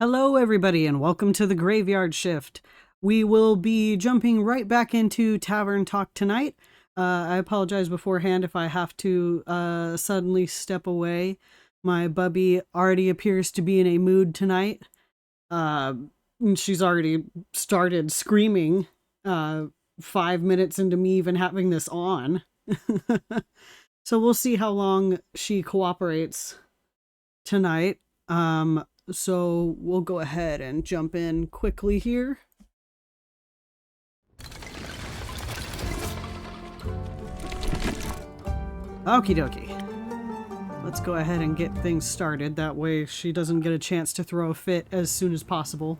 Hello, everybody, and welcome to the Graveyard Shift. We will be jumping right back into Tavern Talk tonight. I apologize beforehand if I have to suddenly step away. My bubby already appears to be in a mood tonight. She's already started screaming 5 minutes into me even having this on. So we'll see how long she cooperates tonight. So we'll go ahead and jump in quickly here. Okie dokie. Let's go ahead and get things started. That way she doesn't get a chance to throw a fit as soon as possible.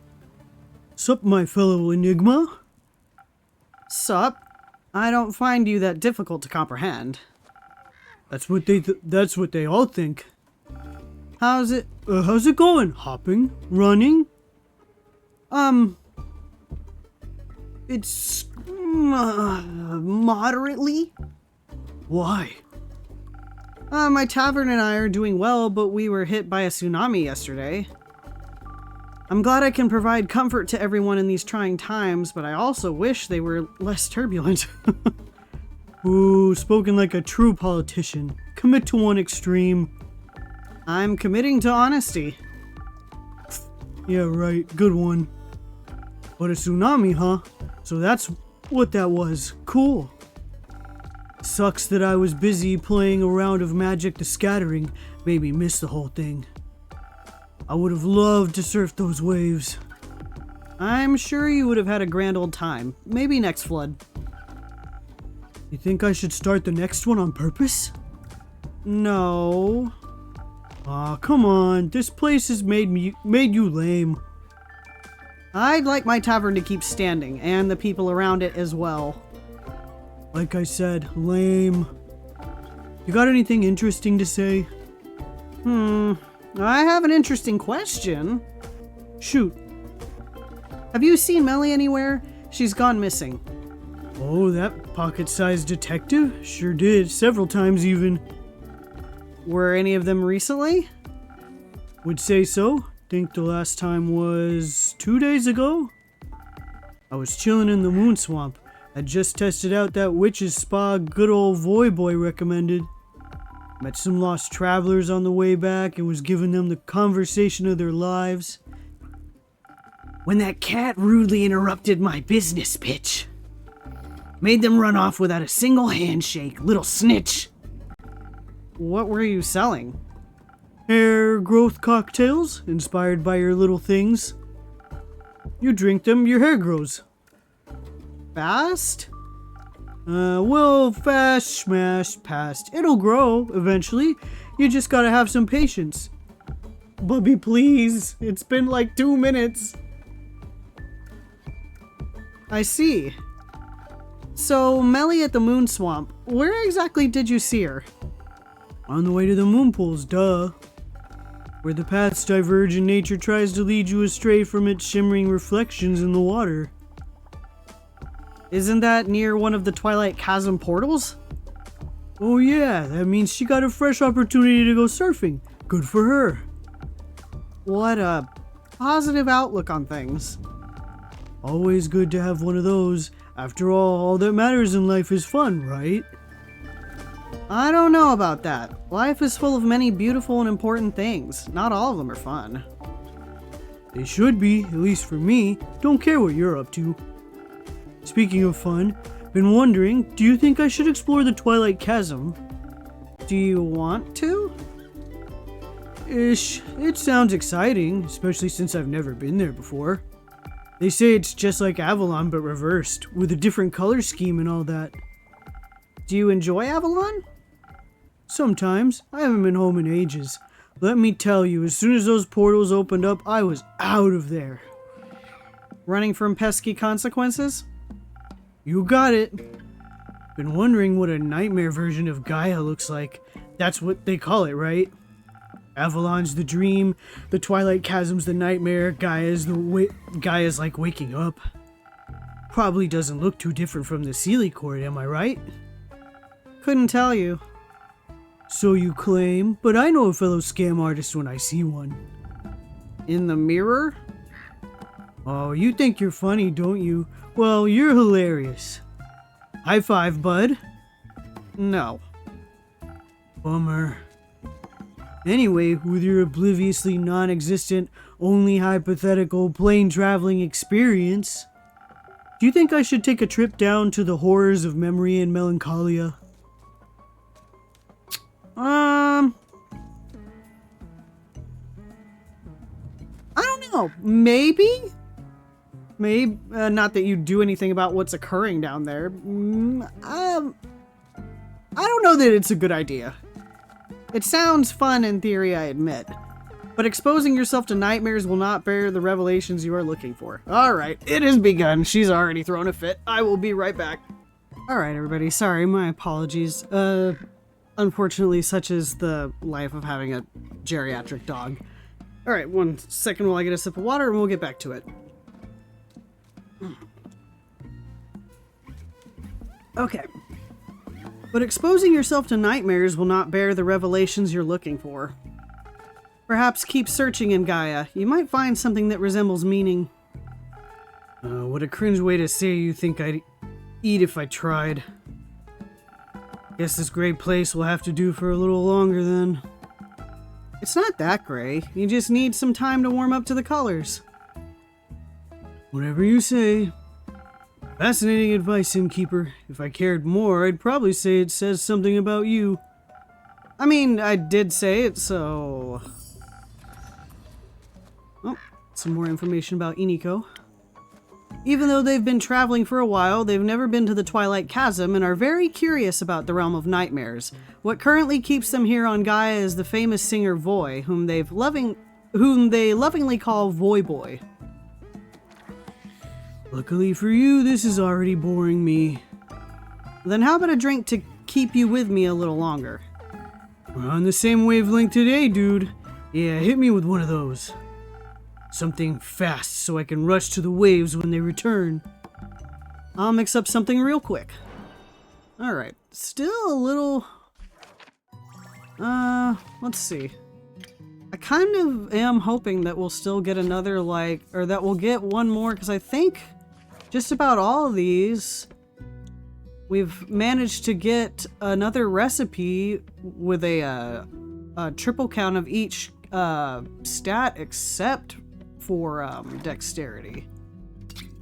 Sup, my fellow Enigma? Sup? I don't find you that difficult to comprehend. That's what they all think. How's it going? Hopping? Running? It's moderately. Why? My tavern and I are doing well, but we were hit by a tsunami yesterday. I'm glad I can provide comfort to everyone in these trying times, but I also wish they were less turbulent. Ooh, spoken like a true politician. Commit to one extreme. I'm committing to honesty. Yeah, right. Good one. But a tsunami, huh? So that's what that was. Cool. Sucks that I was busy playing a round of Magic the Scattering. Made me miss the whole thing. I would have loved to surf those waves. I'm sure you would have had a grand old time. Maybe next flood. You think I should start the next one on purpose? No. Aw, come on. This place has made you lame. I'd like my tavern to keep standing, and the people around it as well. Like I said, lame. You got anything interesting to say? I have an interesting question. Shoot. Have you seen Melly anywhere? She's gone missing. Oh, that pocket-sized detective? Sure did, several times even. Were any of them recently? Would say so. Think the last time was 2 days ago. I was chilling in the moon swamp. I just tested out that witch's spa good old Voyboy recommended. Met some lost travelers on the way back and was giving them the conversation of their lives. When that cat rudely interrupted my business pitch. Made them run off without a single handshake, little snitch. What were you selling? Hair growth cocktails, inspired by your little things. You drink them, your hair grows. Fast? Well, fast, smash, past. It'll grow, eventually. You just gotta have some patience. Bubby, please. It's been like 2 minutes. I see. So, Melly at the Moon Swamp, where exactly did you see her? On the way to the moon pools, duh. Where the paths diverge and nature tries to lead you astray from its shimmering reflections in the water. Isn't that near one of the Twilight Chasm portals? Oh yeah, that means she got a fresh opportunity to go surfing. Good for her. What a positive outlook on things. Always good to have one of those. After all that matters in life is fun, right? I don't know about that. Life is full of many beautiful and important things. Not all of them are fun. They should be, at least for me. Don't care what you're up to. Speaking of fun, been wondering, do you think I should explore the Twilight Chasm? Do you want to? Ish. It sounds exciting, especially since I've never been there before. They say it's just like Avalon but reversed, with a different color scheme and all that. Do you enjoy Avalon? Sometimes. I haven't been home in ages. Let me tell you, as soon as those portals opened up, I was out of there. Running from pesky consequences? You got it. Been wondering what a nightmare version of Gaia looks like. That's what they call it, right? Avalon's the dream, the Twilight Chasm's the nightmare, Gaia's like waking up. Probably doesn't look too different from the Sealy Court, am I right? Couldn't tell you. So you claim, but I know a fellow scam artist when I see one. In the mirror? Oh, you think you're funny, don't you? Well, you're hilarious. High five, bud. No. Bummer. Anyway, with your obliviously non-existent, only hypothetical plane traveling experience, do you think I should take a trip down to the horrors of memory and melancholia? I don't know. Maybe? Maybe. Not that you do anything about what's occurring down there. I don't know that it's a good idea. It sounds fun in theory, I admit. But exposing yourself to nightmares will not bear the revelations you are looking for. Alright, it has begun. She's already thrown a fit. I will be right back. Alright, everybody. Sorry, my apologies. Unfortunately, such is the life of having a geriatric dog. Alright, 1 second while I get a sip of water and we'll get back to it. Okay. But exposing yourself to nightmares will not bear the revelations you're looking for. Perhaps keep searching in Gaia. You might find something that resembles meaning. What a cringe way to say you think I'd eat if I tried. Guess this gray place will have to do for a little longer then. It's not that gray. You just need some time to warm up to the colors. Whatever you say. Fascinating advice, Innkeeper. If I cared more, I'd probably say it says something about you. I mean, I did say it, so... Oh, some more information about Iniko. Even though they've been traveling for a while, they've never been to the Twilight Chasm and are very curious about the realm of nightmares. What currently keeps them here on Gaia is the famous singer Voy, whom they lovingly call Voy Boy. Luckily for you, this is already boring me. Then how about a drink to keep you with me a little longer? We're on the same wavelength today, dude. Yeah, hit me with one of those. Something fast so I can rush to the waves when they return. I'll mix up something real quick. Alright, still a little... let's see. I kind of am hoping that we'll still get another, or that we'll get one more, because I think just about all of these, we've managed to get another recipe with a triple count of each stat except for dexterity.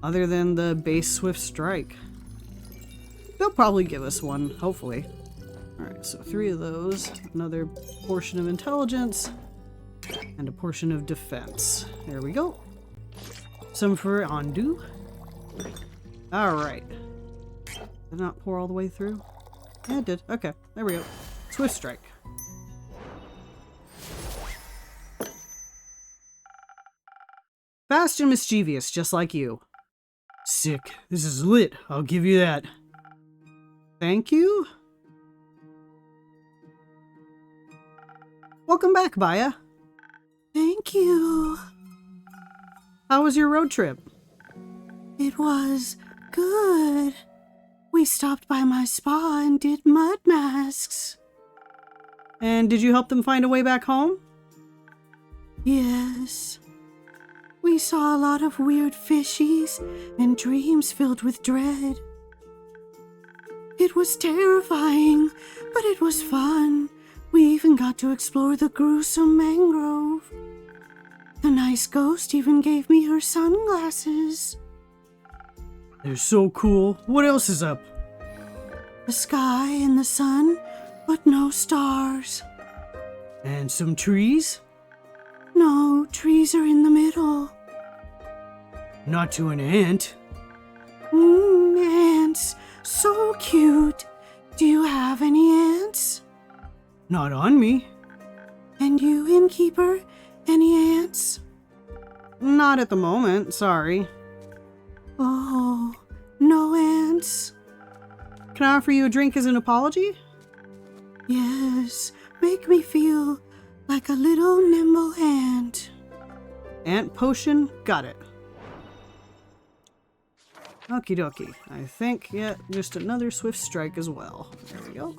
Other than the base swift strike. They'll probably give us one, hopefully. Alright, so 3 of those. Another portion of intelligence. And a portion of defense. There we go. Some for undo. Alright. Did it not pour all the way through? Yeah, it did. Okay, there we go. Swift strike. Fast and mischievous, just like you. Sick. This is lit. I'll give you that. Thank you. Welcome back, Baya. Thank you. How was your road trip? It was good. We stopped by my spa and did mud masks. And did you help them find a way back home? Yes. We saw a lot of weird fishies and dreams filled with dread. It was terrifying, but it was fun. We even got to explore the gruesome mangrove. The nice ghost even gave me her sunglasses. They're so cool. What else is up? The sky and the sun, but no stars. And some trees? No, trees are in the middle. Not to an ant. Ants. So cute. Do you have any ants? Not on me. And you, Innkeeper? Any ants? Not at the moment, sorry. Oh, no ants. Can I offer you a drink as an apology? Yes, make me feel like a little nimble ant. Ant potion? Got it. Okie dokie. I think, yeah, just another swift strike as well. There we go.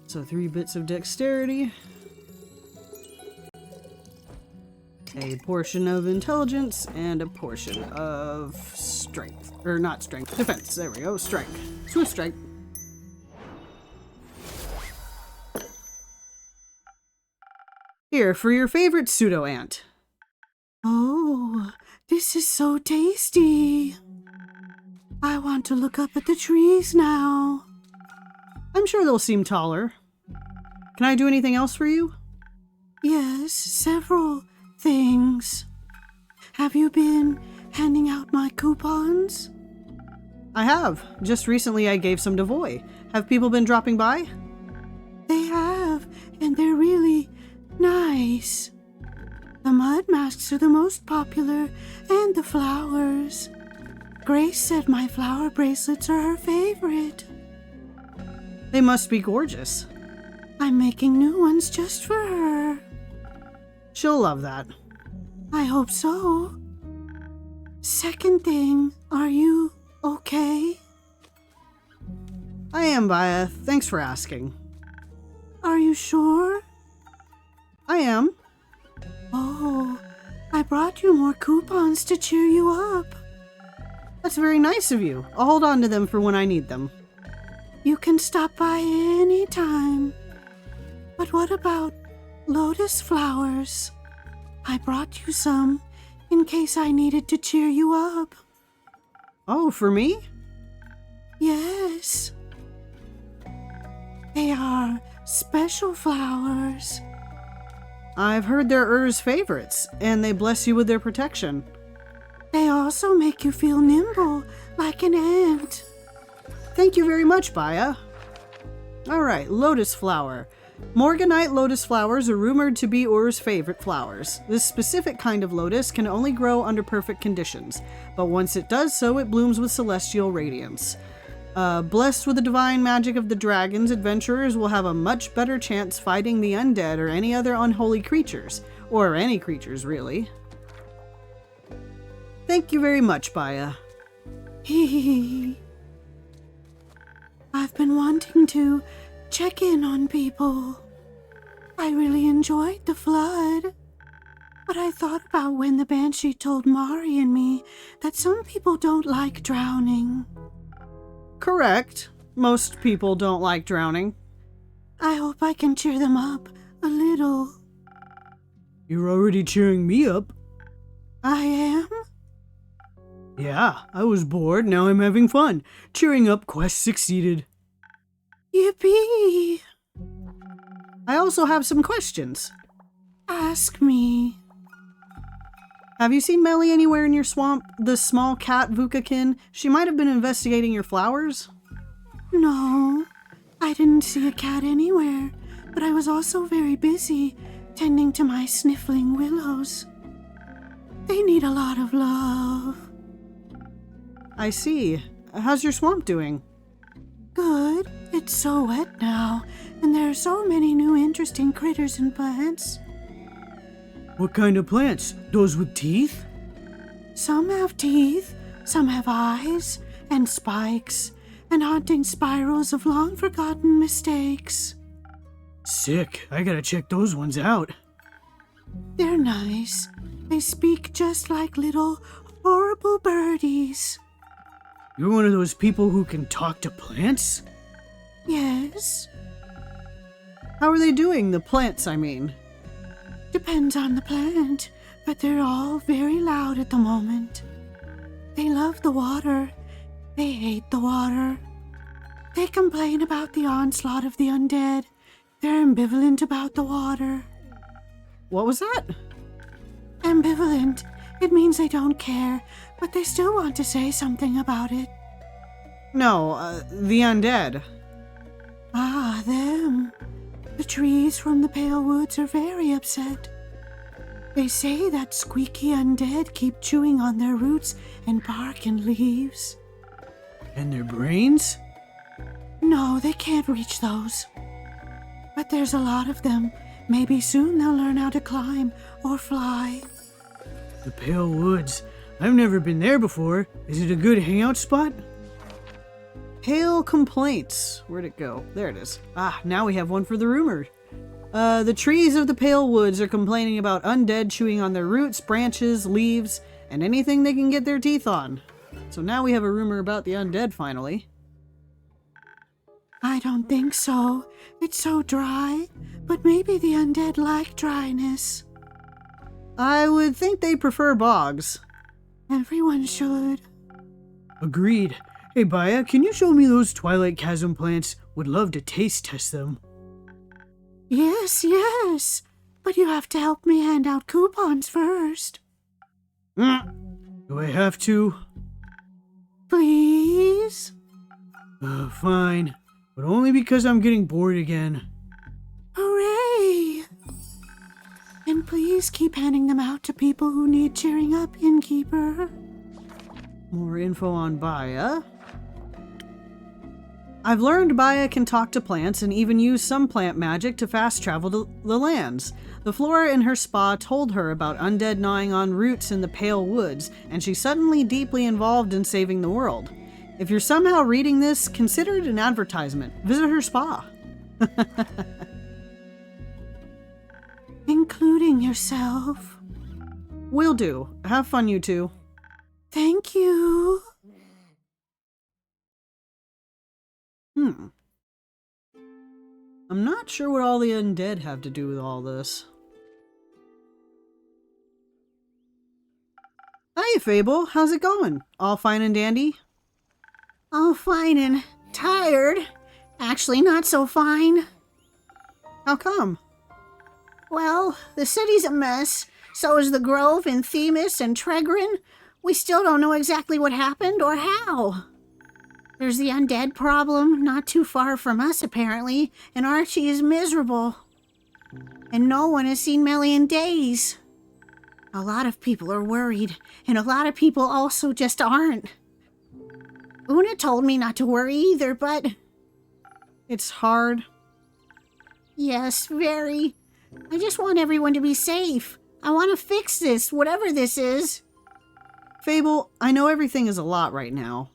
So 3 bits of dexterity. A portion of intelligence and a portion of strength. Or not strength, defense. There we go, strength. Swift strike. Here, for your favorite pseudo-ant. Oh, this is so tasty. I want to look up at the trees now. I'm sure they'll seem taller. Can I do anything else for you? Yes, several things. Have you been handing out my coupons? I have. Just recently I gave some to Voy. Have people been dropping by? They have, and they're really nice. The mud masks are the most popular, and the flowers. Grace said my flower bracelets are her favorite. They must be gorgeous. I'm making new ones just for her. She'll love that. I hope so. Second thing, are you okay? I am, Baya. Thanks for asking. Are you sure? I am. Oh, I brought you more coupons to cheer you up. That's very nice of you. I'll hold on to them for when I need them. You can stop by any time. But what about lotus flowers? I brought you some in case I needed to cheer you up. Oh, for me? Yes. They are special flowers. I've heard they're Ur's favorites, and they bless you with their protection. They also make you feel nimble, like an ant. Thank you very much, Baya. Alright, lotus flower. Morganite lotus flowers are rumored to be Ur's favorite flowers. This specific kind of lotus can only grow under perfect conditions, but once it does so, it blooms with celestial radiance. Blessed with the divine magic of the dragons, adventurers will have a much better chance fighting the undead or any other unholy creatures. Or any creatures, really. Thank you very much, Baya. Hee. I've been wanting to check in on people. I really enjoyed the flood. But I thought about when the Banshee told Mari and me that some people don't like drowning. Correct. Most people don't like drowning. I hope I can cheer them up a little. You're already cheering me up. I am? Yeah, I was bored, now I'm having fun. Cheering up quest succeeded. Yippee! I also have some questions. Ask me. Have you seen Melly anywhere in your swamp? The small cat Vukakin? She might have been investigating your flowers. No, I didn't see a cat anywhere, but I was also very busy tending to my sniffling willows. They need a lot of love. I see. How's your swamp doing? Good. It's so wet now, and there are so many new interesting critters and plants. What kind of plants? Those with teeth? Some have teeth, some have eyes, and spikes, and haunting spirals of long-forgotten mistakes. Sick. I gotta check those ones out. They're nice. They speak just like little, horrible birdies. You're one of those people who can talk to plants? Yes. How are they doing, the plants, I mean? Depends on the plant, but they're all very loud at the moment. They love the water. They hate the water. They complain about the onslaught of the undead. They're ambivalent about the water. What was that? Ambivalent. It means they don't care, but they still want to say something about it. No, the undead. Ah, them. The trees from the Pale Woods are very upset. They say that squeaky undead keep chewing on their roots and bark and leaves. And their brains? No, they can't reach those. But there's a lot of them. Maybe soon they'll learn how to climb or fly. The Pale Woods. I've never been there before. Is it a good hangout spot? Pale complaints. Where'd it go? There it is. Ah, now we have one for the rumored. The trees of the Pale Woods are complaining about undead chewing on their roots, branches, leaves, and anything they can get their teeth on. So now we have a rumor about the undead finally. I don't think so. It's so dry, but maybe the undead like dryness. I would think they prefer bogs. Everyone should. Agreed. Hey Baya, can you show me those Twilight Chasm plants? Would love to taste test them. Yes. But you have to help me hand out coupons first. Do I have to? Please? Fine. But only because I'm getting bored again. Hooray! And please keep handing them out to people who need cheering up, innkeeper. More info on Baya. I've learned Baya can talk to plants and even use some plant magic to fast travel to the lands. The flora in her spa told her about undead gnawing on roots in the Pale Woods, and she's suddenly deeply involved in saving the world. If you're somehow reading this, consider it an advertisement. Visit her spa. Including yourself. Will do. Have fun, you two. Thank you. I'm not sure what all the undead have to do with all this. Hey, Fable. How's it going? All fine and dandy? All fine and tired. Actually, not so fine. How come? Well, the city's a mess. So is the Grove and Themis and Tregrin. We still don't know exactly what happened or how. There's the undead problem, not too far from us apparently, and Archie is miserable. And no one has seen Melly in days. A lot of people are worried, and a lot of people also just aren't. Una told me not to worry either, but... It's hard. Yes, very. I just want everyone to be safe. I want to fix this, whatever this is. Fable, I know everything is a lot right now.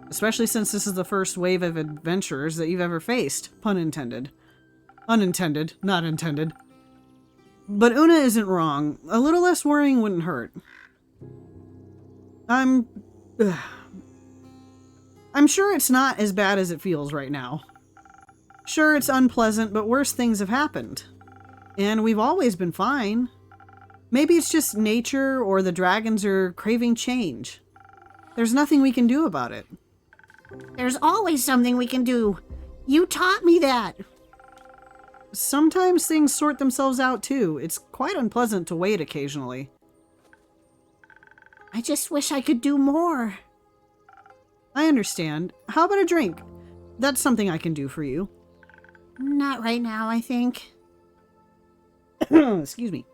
Especially since this is the first wave of adventurers that you've ever faced. Pun intended. Unintended, not intended. But Una isn't wrong. A little less worrying wouldn't hurt. I'm sure it's not as bad as it feels right now. Sure, it's unpleasant, but worse things have happened. And we've always been fine. Maybe it's just nature or the dragons are craving change. There's nothing we can do about it. There's always something we can do. You taught me that. Sometimes things sort themselves out too. It's quite unpleasant to wait occasionally. I just wish I could do more. I understand. How about a drink? That's something I can do for you. Not right now, I think. Excuse me.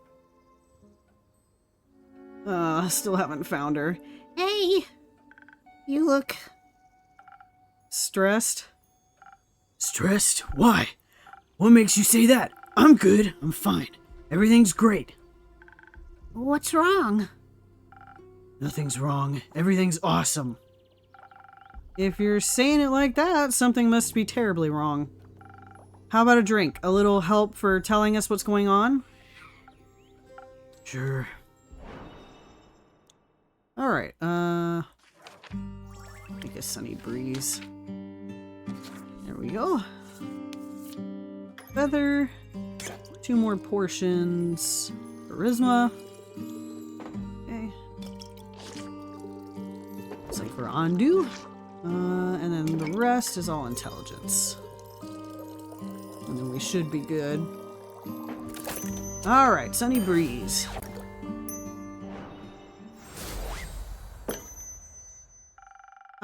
Still haven't found her. Hey! You look... Stressed? Stressed? Why? What makes you say that? I'm good. I'm fine. Everything's great. What's wrong? Nothing's wrong. Everything's awesome. If you're saying it like that, something must be terribly wrong. How about a drink? A little help for telling us what's going on? Sure. Alright, make a sunny breeze. There we go. Feather. 2 more portions. Charisma. Okay. Looks like we're undo. And then the rest is all intelligence. And then we should be good. Alright, sunny breeze.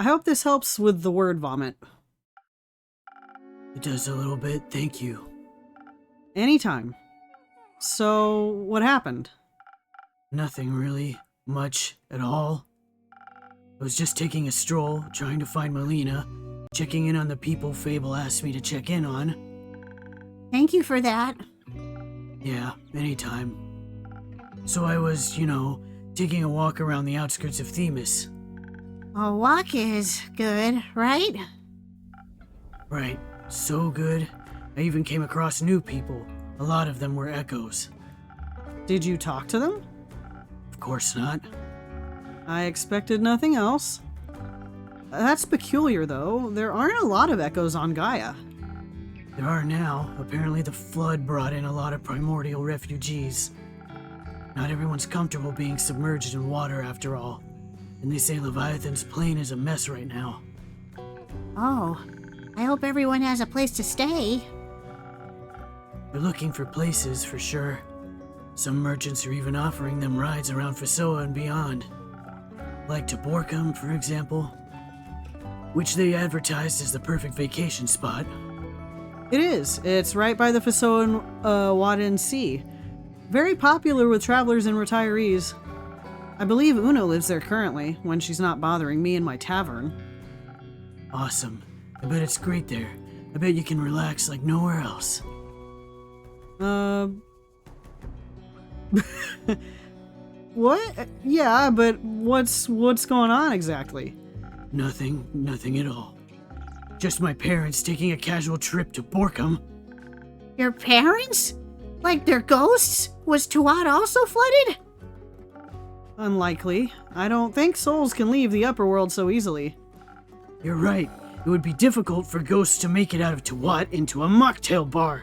I hope this helps with the word vomit. It does a little bit, thank you. Anytime. So, what happened? Nothing really. Much at all. I was just taking a stroll, trying to find Melina, checking in on the people Fable asked me to check in on. Thank you for that. Yeah, anytime. So I was, taking a walk around the outskirts of Themis. A walk is good, right? Right, so good. I even came across new people. A lot of them were echoes. Did you talk to them? Of course not. I expected nothing else. That's peculiar, though. There aren't a lot of echoes on Gaia. There are now. Apparently the flood brought in a lot of primordial refugees. Not everyone's comfortable being submerged in water after all. And they say Leviathan's plane is a mess right now. Oh, I hope everyone has a place to stay. They're looking for places, for sure. Some merchants are even offering them rides around Fasoa and beyond. Like to Borkum, for example. Which they advertised as the perfect vacation spot. It is. It's right by the Fasoan Wadden Sea. Very popular with travelers and retirees. I believe Una lives there currently, when she's not bothering me in my tavern. Awesome. I bet it's great there. I bet you can relax like nowhere else. What? Yeah, but what's going on exactly? Nothing at all. Just my parents taking a casual trip to Borkum. Your parents? Like they're ghosts? Was Tuat also flooded? Unlikely. I don't think souls can leave the upper world so easily. You're right. It would be difficult for ghosts to make it out of Tuat into a mocktail bar.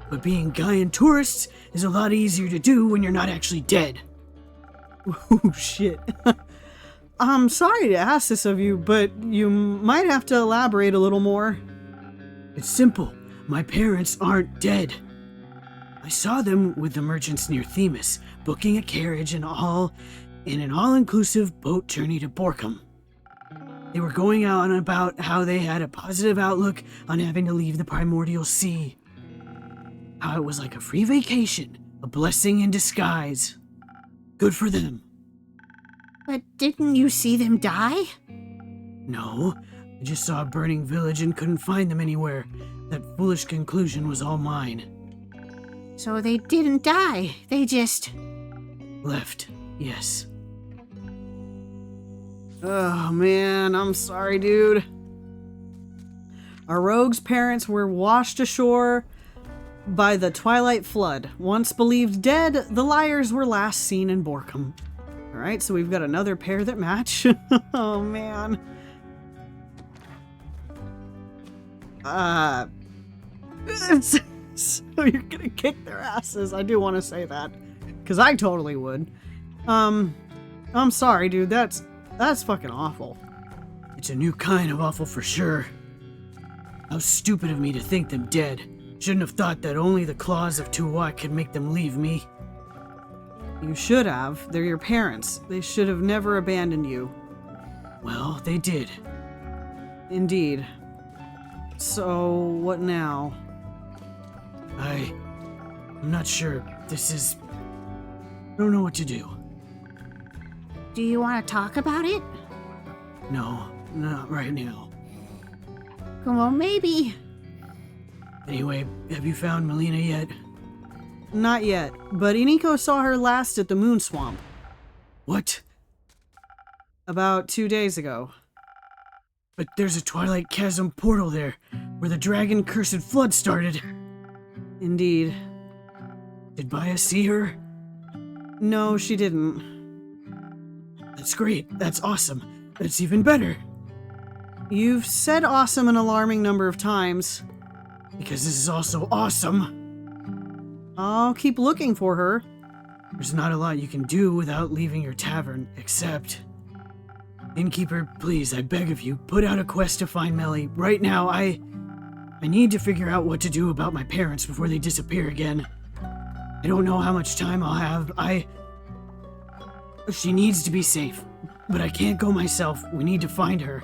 But being Gaian tourists is a lot easier to do when you're not actually dead. Oh, shit. I'm sorry to ask this of you, but you might have to elaborate a little more. It's simple. My parents aren't dead. I saw them with the merchants near Themis, booking a carriage and in an all-inclusive boat journey to Borkum. They were going on about how they had a positive outlook on having to leave the primordial sea. How it was like a free vacation, a blessing in disguise. Good for them. But didn't you see them die? No, I just saw a burning village and couldn't find them anywhere. That foolish conclusion was all mine. So they didn't die. They just... Left, yes. Oh man, I'm sorry, dude. Our rogue's parents were washed ashore by the Twilight Flood. Once believed dead, the liars were last seen in Borkum. Alright, so we've got another pair that match. Oh man. So you're gonna kick their asses. I do want to say that. Because I totally would. I'm sorry, dude. That's fucking awful. It's a new kind of awful for sure. How stupid of me to think them dead. Shouldn't have thought that only the claws of Tuat could make them leave me. You should have. They're your parents. They should have never abandoned you. Well, they did. Indeed. So, what now? I'm not sure. I don't know what to do. Do you want to talk about it? No, not right now. Well, maybe. Anyway, have you found Melina yet? Not yet, but Iniko saw her last at the Moon Swamp. What? About 2 days ago. But there's a Twilight Chasm portal there, where the dragon-cursed flood started. Indeed. Did Baya see her? No, she didn't. That's great. That's awesome. That's even better. You've said awesome an alarming number of times. Because this is also awesome. I'll keep looking for her. There's not a lot you can do without leaving your tavern, except... Innkeeper, please, I beg of you, put out a quest to find Melly. Right now, I need to figure out what to do about my parents before they disappear again. I don't know how much time I'll have. She needs to be safe, but I can't go myself. We need to find her.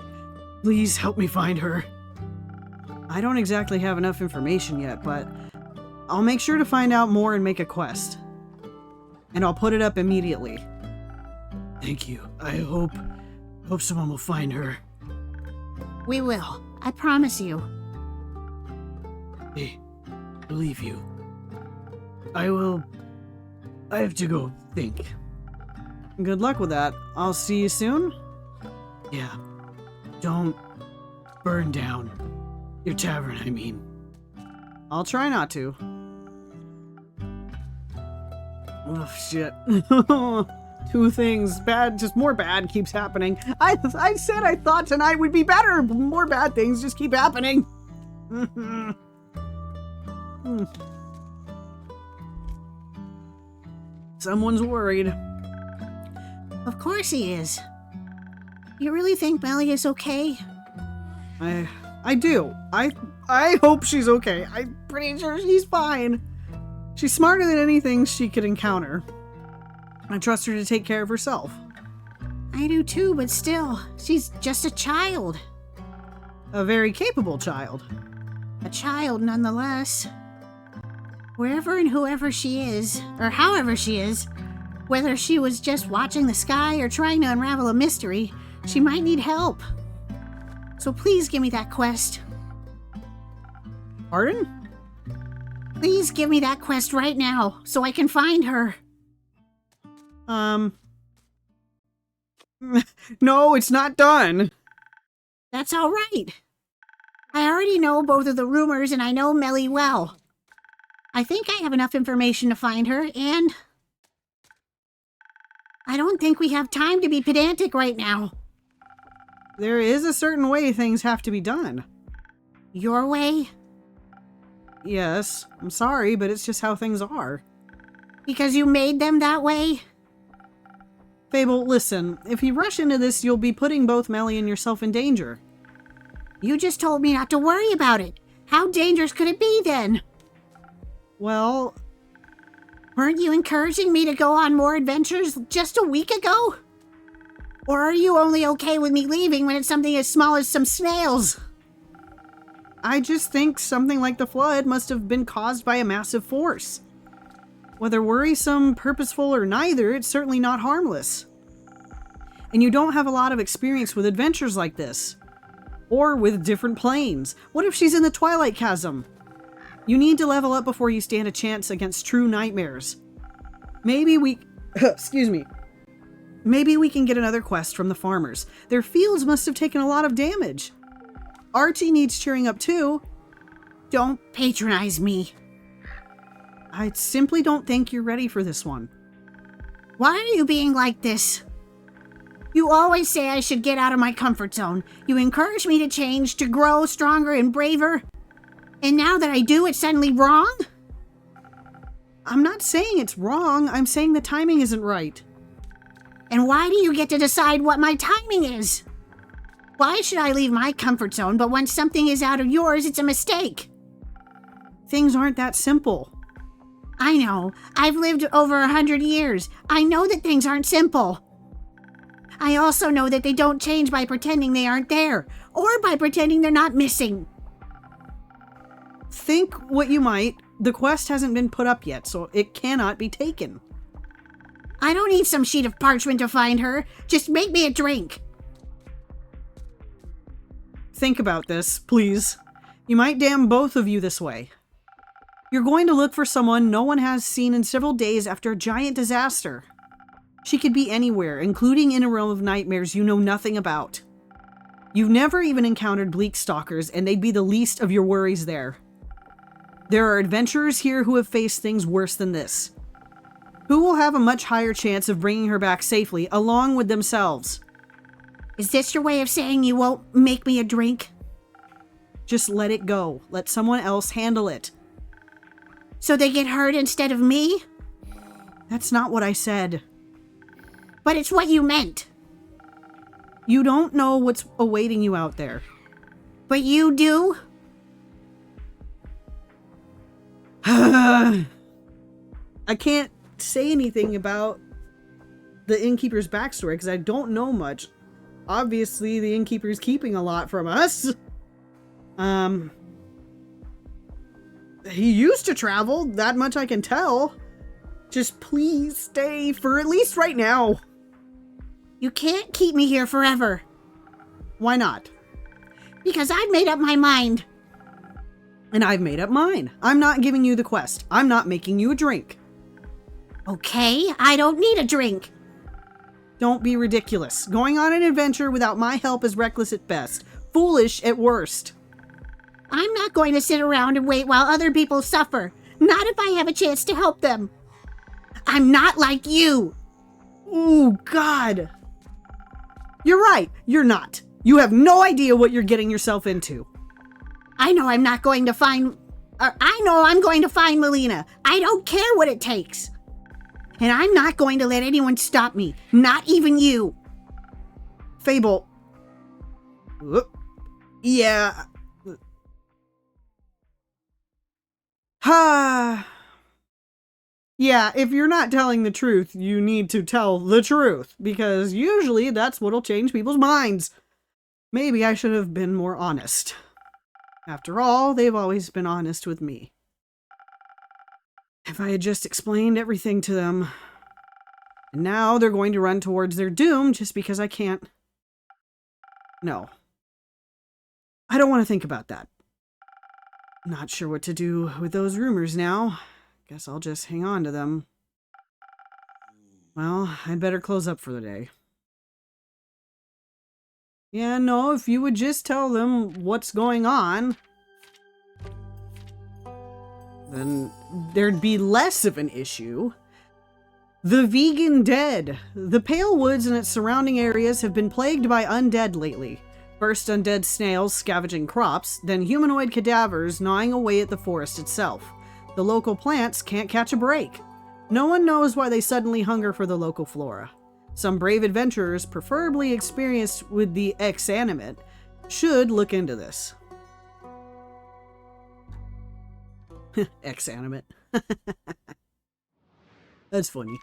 Please help me find her. I don't exactly have enough information yet, but I'll make sure to find out more and make a quest. And I'll put it up immediately. Thank you. I hope someone will find her. We will. I promise you. I believe you. I have to go think. Good luck with that. I'll see you soon. Yeah. Don't burn down your tavern, I mean. I'll try not to. Oh, shit. Two things. Bad, just more bad keeps happening. I said I thought tonight would be better. More bad things just keep happening. Someone's worried. Of course he is. You really think Melly is okay? I do. I hope she's okay. I'm pretty sure she's fine. She's smarter than anything she could encounter. I trust her to take care of herself. I do too, but still, she's just a child. A very capable child. A child nonetheless. Wherever and whoever she is, or however she is, whether she was just watching the sky or trying to unravel a mystery, she might need help. So please give me that quest. Pardon? Please give me that quest right now, so I can find her. No, it's not done. That's all right. I already know both of the rumors and I know Melly well. I think I have enough information to find her, and I don't think we have time to be pedantic right now. There is a certain way things have to be done. Your way? Yes, I'm sorry, but it's just how things are. Because you made them that way? Fable, listen, if you rush into this, you'll be putting both Melly and yourself in danger. You just told me not to worry about it. How dangerous could it be then? Well, weren't you encouraging me to go on more adventures just a week ago? Or are you only okay with me leaving when it's something as small as some snails? I just think something like the flood must have been caused by a massive force. Whether worrisome, purposeful, or neither, it's certainly not harmless. And you don't have a lot of experience with adventures like this. Or with different planes. What if she's in the Twilight Chasm? You need to level up before you stand a chance against true nightmares. Maybe we... Excuse me. Maybe we can get another quest from the farmers. Their fields must have taken a lot of damage. Archie needs cheering up too. Don't patronize me. I simply don't think you're ready for this one. Why are you being like this? You always say I should get out of my comfort zone. You encourage me to change, to grow stronger and braver. And now that I do, it's suddenly wrong? I'm not saying it's wrong. I'm saying the timing isn't right. And why do you get to decide what my timing is? Why should I leave my comfort zone, but when something is out of yours, it's a mistake? Things aren't that simple. I know. I've lived over 100 years. I know that things aren't simple. I also know that they don't change by pretending they aren't there, or by pretending they're not missing. Think what you might. The quest hasn't been put up yet, so it cannot be taken. I don't need some sheet of parchment to find her. Just make me a drink. Think about this, please. You might damn both of you this way. You're going to look for someone no one has seen in several days after a giant disaster. She could be anywhere, including in a realm of nightmares you know nothing about. You've never even encountered bleak stalkers, and they'd be the least of your worries there. There are adventurers here who have faced things worse than this, who will have a much higher chance of bringing her back safely, along with themselves. Is this your way of saying you won't make me a drink? Just let it go. Let someone else handle it. So they get hurt instead of me? That's not what I said. But it's what you meant. You don't know what's awaiting you out there. But you do? I can't say anything about the innkeeper's backstory because I don't know much. Obviously, the innkeeper's keeping a lot from us. He used to travel, that much I can tell. Just please stay for at least right now. You can't keep me here forever. Why not? Because I've made up my mind. And I've made up mine. I'm not giving you the quest. I'm not making you a drink. Okay, I don't need a drink. Don't be ridiculous. Going on an adventure without my help is reckless at best. Foolish at worst. I'm not going to sit around and wait while other people suffer. Not if I have a chance to help them. I'm not like you. Oh, God. You're right. You're not. You have no idea what you're getting yourself into. I know I'm going to find Melina. I don't care what it takes. And I'm not going to let anyone stop me. Not even you. Fable. Yeah. Ha. Yeah, if you're not telling the truth, you need to tell the truth, because usually that's what'll change people's minds. Maybe I should have been more honest. After all, they've always been honest with me. If I had just explained everything to them. And now they're going to run towards their doom just because I can't. No. I don't want to think about that. Not sure what to do with those rumors now. Guess I'll just hang on to them. Well, I'd better close up for the day. Yeah, no, if you would just tell them what's going on, then there'd be less of an issue. The vegan dead. The Pale Woods and its surrounding areas have been plagued by undead lately. First undead snails scavenging crops, then humanoid cadavers gnawing away at the forest itself. The local plants can't catch a break. No one knows why they suddenly hunger for the local flora. Some brave adventurers, preferably experienced with the exanimate, should look into this. Exanimate. That's funny.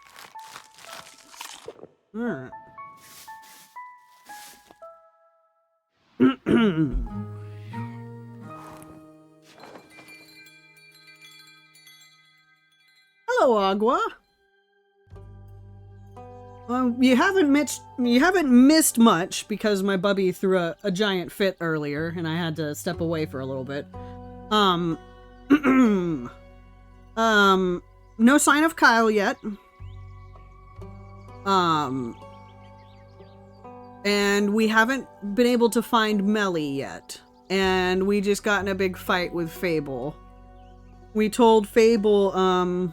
Alright. Hello, Agua. You haven't missed much because my bubby threw a giant fit earlier, and I had to step away for a little bit. No sign of Kyle yet. And we haven't been able to find Melly yet. And we just got in a big fight with Fable. We told Fable,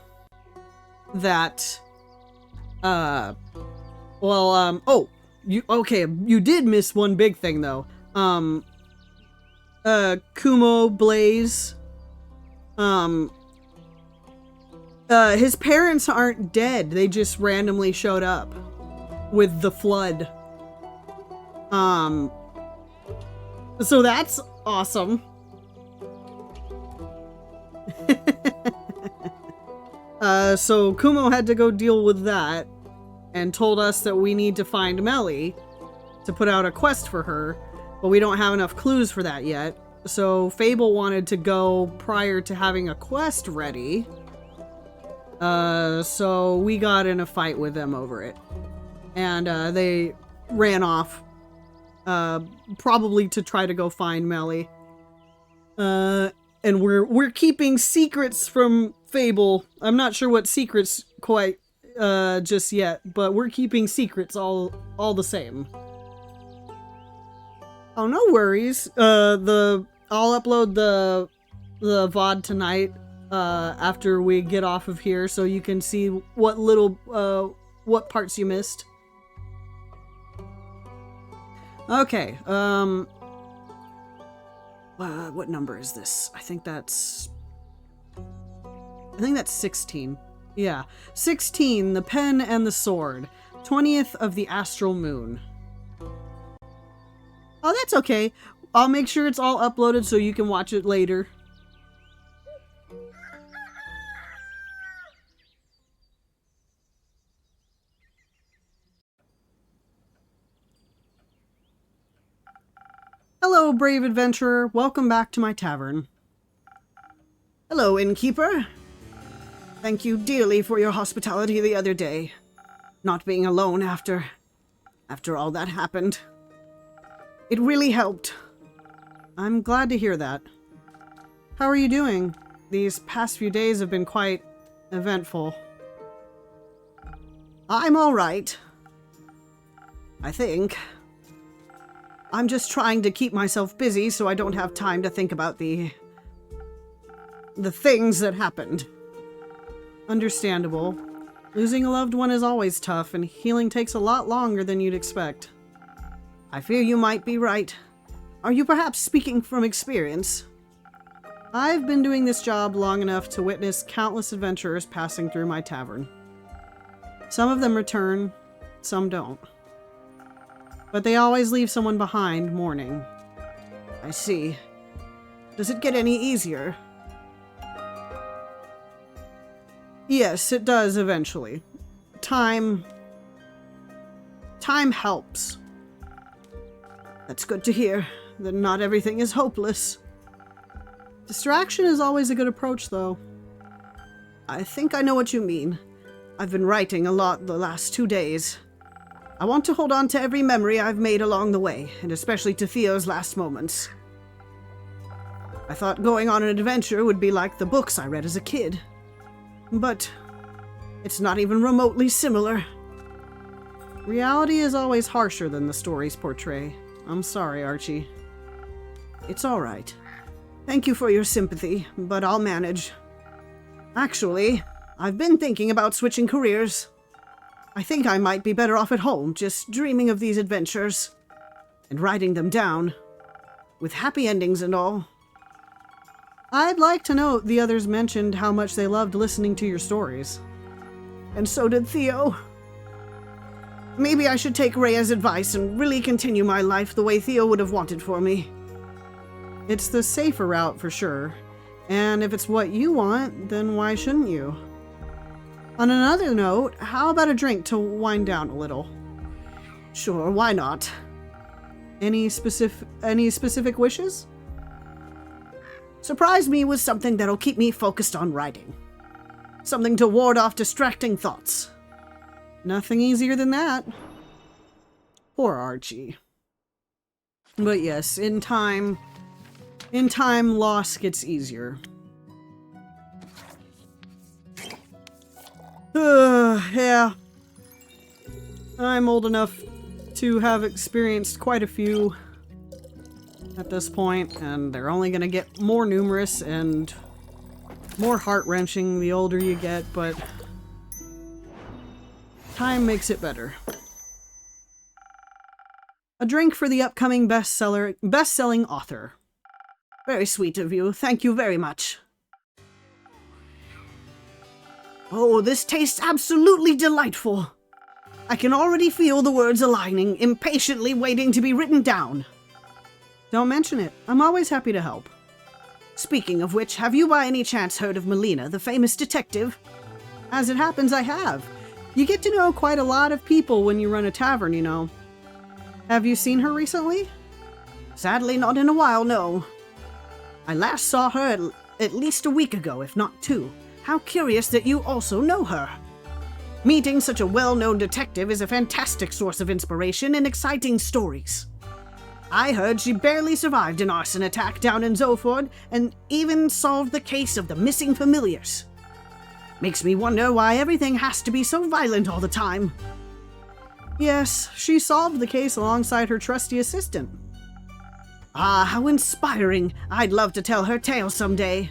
that, you did miss one big thing though. Kumo Blaze, his parents aren't dead. They just randomly showed up with the flood. So that's awesome. So Kumo had to go deal with that and told us that we need to find Melly to put out a quest for her, but we don't have enough clues for that yet. So Fable wanted to go prior to having a quest ready. So we got in a fight with them over it. And they ran off, probably to try to go find Melly. And we're keeping secrets from Fable. I'm not sure what secrets quite just yet, but we're keeping secrets all the same. Oh, no worries. I'll upload the VOD tonight after we get off of here, so you can see what what parts you missed. Okay. What number is this? I think that's 16. Yeah. 16, the pen and the sword. 20th of the astral moon. Oh, that's okay. I'll make sure it's all uploaded so you can watch it later. Hello, brave adventurer. Welcome back to my tavern. Hello, innkeeper. Thank you dearly for your hospitality the other day. Not being alone after all that happened. It really helped. I'm glad to hear that. How are you doing? These past few days have been quite eventful. I'm all right. I think. I'm just trying to keep myself busy so I don't have time to think about the things that happened. Understandable. Losing a loved one is always tough, and healing takes a lot longer than you'd expect. I fear you might be right. Are you perhaps speaking from experience? I've been doing this job long enough to witness countless adventurers passing through my tavern. Some of them return, some don't. But they always leave someone behind mourning. I see. Does it get any easier? Yes, it does eventually. Time helps. That's good to hear, that not everything is hopeless. Distraction is always a good approach, though. I think I know what you mean. I've been writing a lot the last 2 days. I want to hold on to every memory I've made along the way, and especially to Theo's last moments. I thought going on an adventure would be like the books I read as a kid. But it's not even remotely similar. Reality is always harsher than the stories portray. I'm sorry, Archie. It's all right. Thank you for your sympathy, but I'll manage. Actually, I've been thinking about switching careers. I think I might be better off at home, just dreaming of these adventures. And writing them down. With happy endings and all. I'd like to note the others mentioned how much they loved listening to your stories. And so did Theo. Maybe I should take Rhea's advice and really continue my life the way Theo would have wanted for me. It's the safer route for sure, and if it's what you want, then why shouldn't you? On another note, how about a drink to wind down a little? Sure, why not? Any specific wishes? Surprise me with something that'll keep me focused on writing. Something to ward off distracting thoughts. Nothing easier than that. Poor Archie. But yes, in time, loss gets easier. Yeah. I'm old enough to have experienced quite a few at this point, and they're only gonna get more numerous and more heart-wrenching the older you get, but time makes it better. A drink for the upcoming best-selling author. Very sweet of you. Thank you very much. Oh, this tastes absolutely delightful. I can already feel the words aligning, impatiently waiting to be written down. Don't mention it. I'm always happy to help. Speaking of which, have you by any chance heard of Melina, the famous detective? As it happens, I have. You get to know quite a lot of people when you run a tavern, you know. Have you seen her recently? Sadly, not in a while, no. I last saw her at least a week ago, if not 2. How curious that you also know her. Meeting such a well-known detective is a fantastic source of inspiration and exciting stories. I heard she barely survived an arson attack down in Zoford and even solved the case of the missing familiars. Makes me wonder why everything has to be so violent all the time. Yes, she solved the case alongside her trusty assistant. Ah, how inspiring. I'd love to tell her tale someday.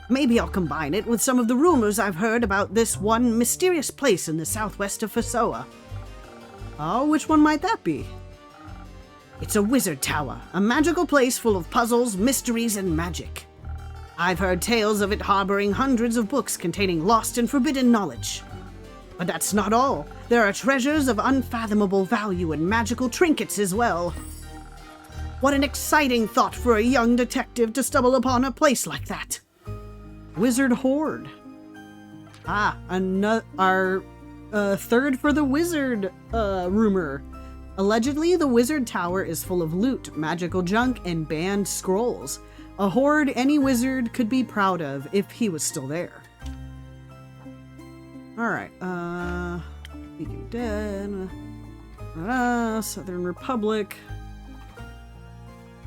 Maybe I'll combine it with some of the rumors I've heard about this one mysterious place in the southwest of Fasoa. Oh, which one might that be? It's a wizard tower, a magical place full of puzzles, mysteries, and magic. I've heard tales of it harboring hundreds of books containing lost and forbidden knowledge. But that's not all. There are treasures of unfathomable value and magical trinkets as well. What an exciting thought for a young detective to stumble upon a place like that. Wizard Hoard. Ah, our third for the wizard rumor. Allegedly, the wizard tower is full of loot, magical junk, and banned scrolls. A hoard any wizard could be proud of if he was still there. Alright, Beacon Dead. Southern Republic.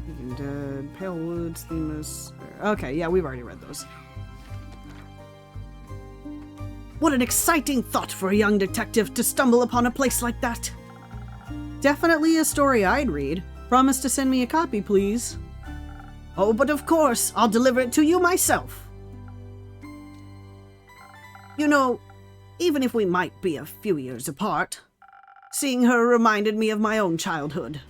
Beacon Dead, Pale Woods, Themis. Okay, yeah, we've already read those. What an exciting thought for a young detective to stumble upon a place like that. Definitely a story I'd read. Promise to send me a copy, please. Oh, but of course, I'll deliver it to you myself. You know, even if we might be a few years apart. Seeing her reminded me of my own childhood.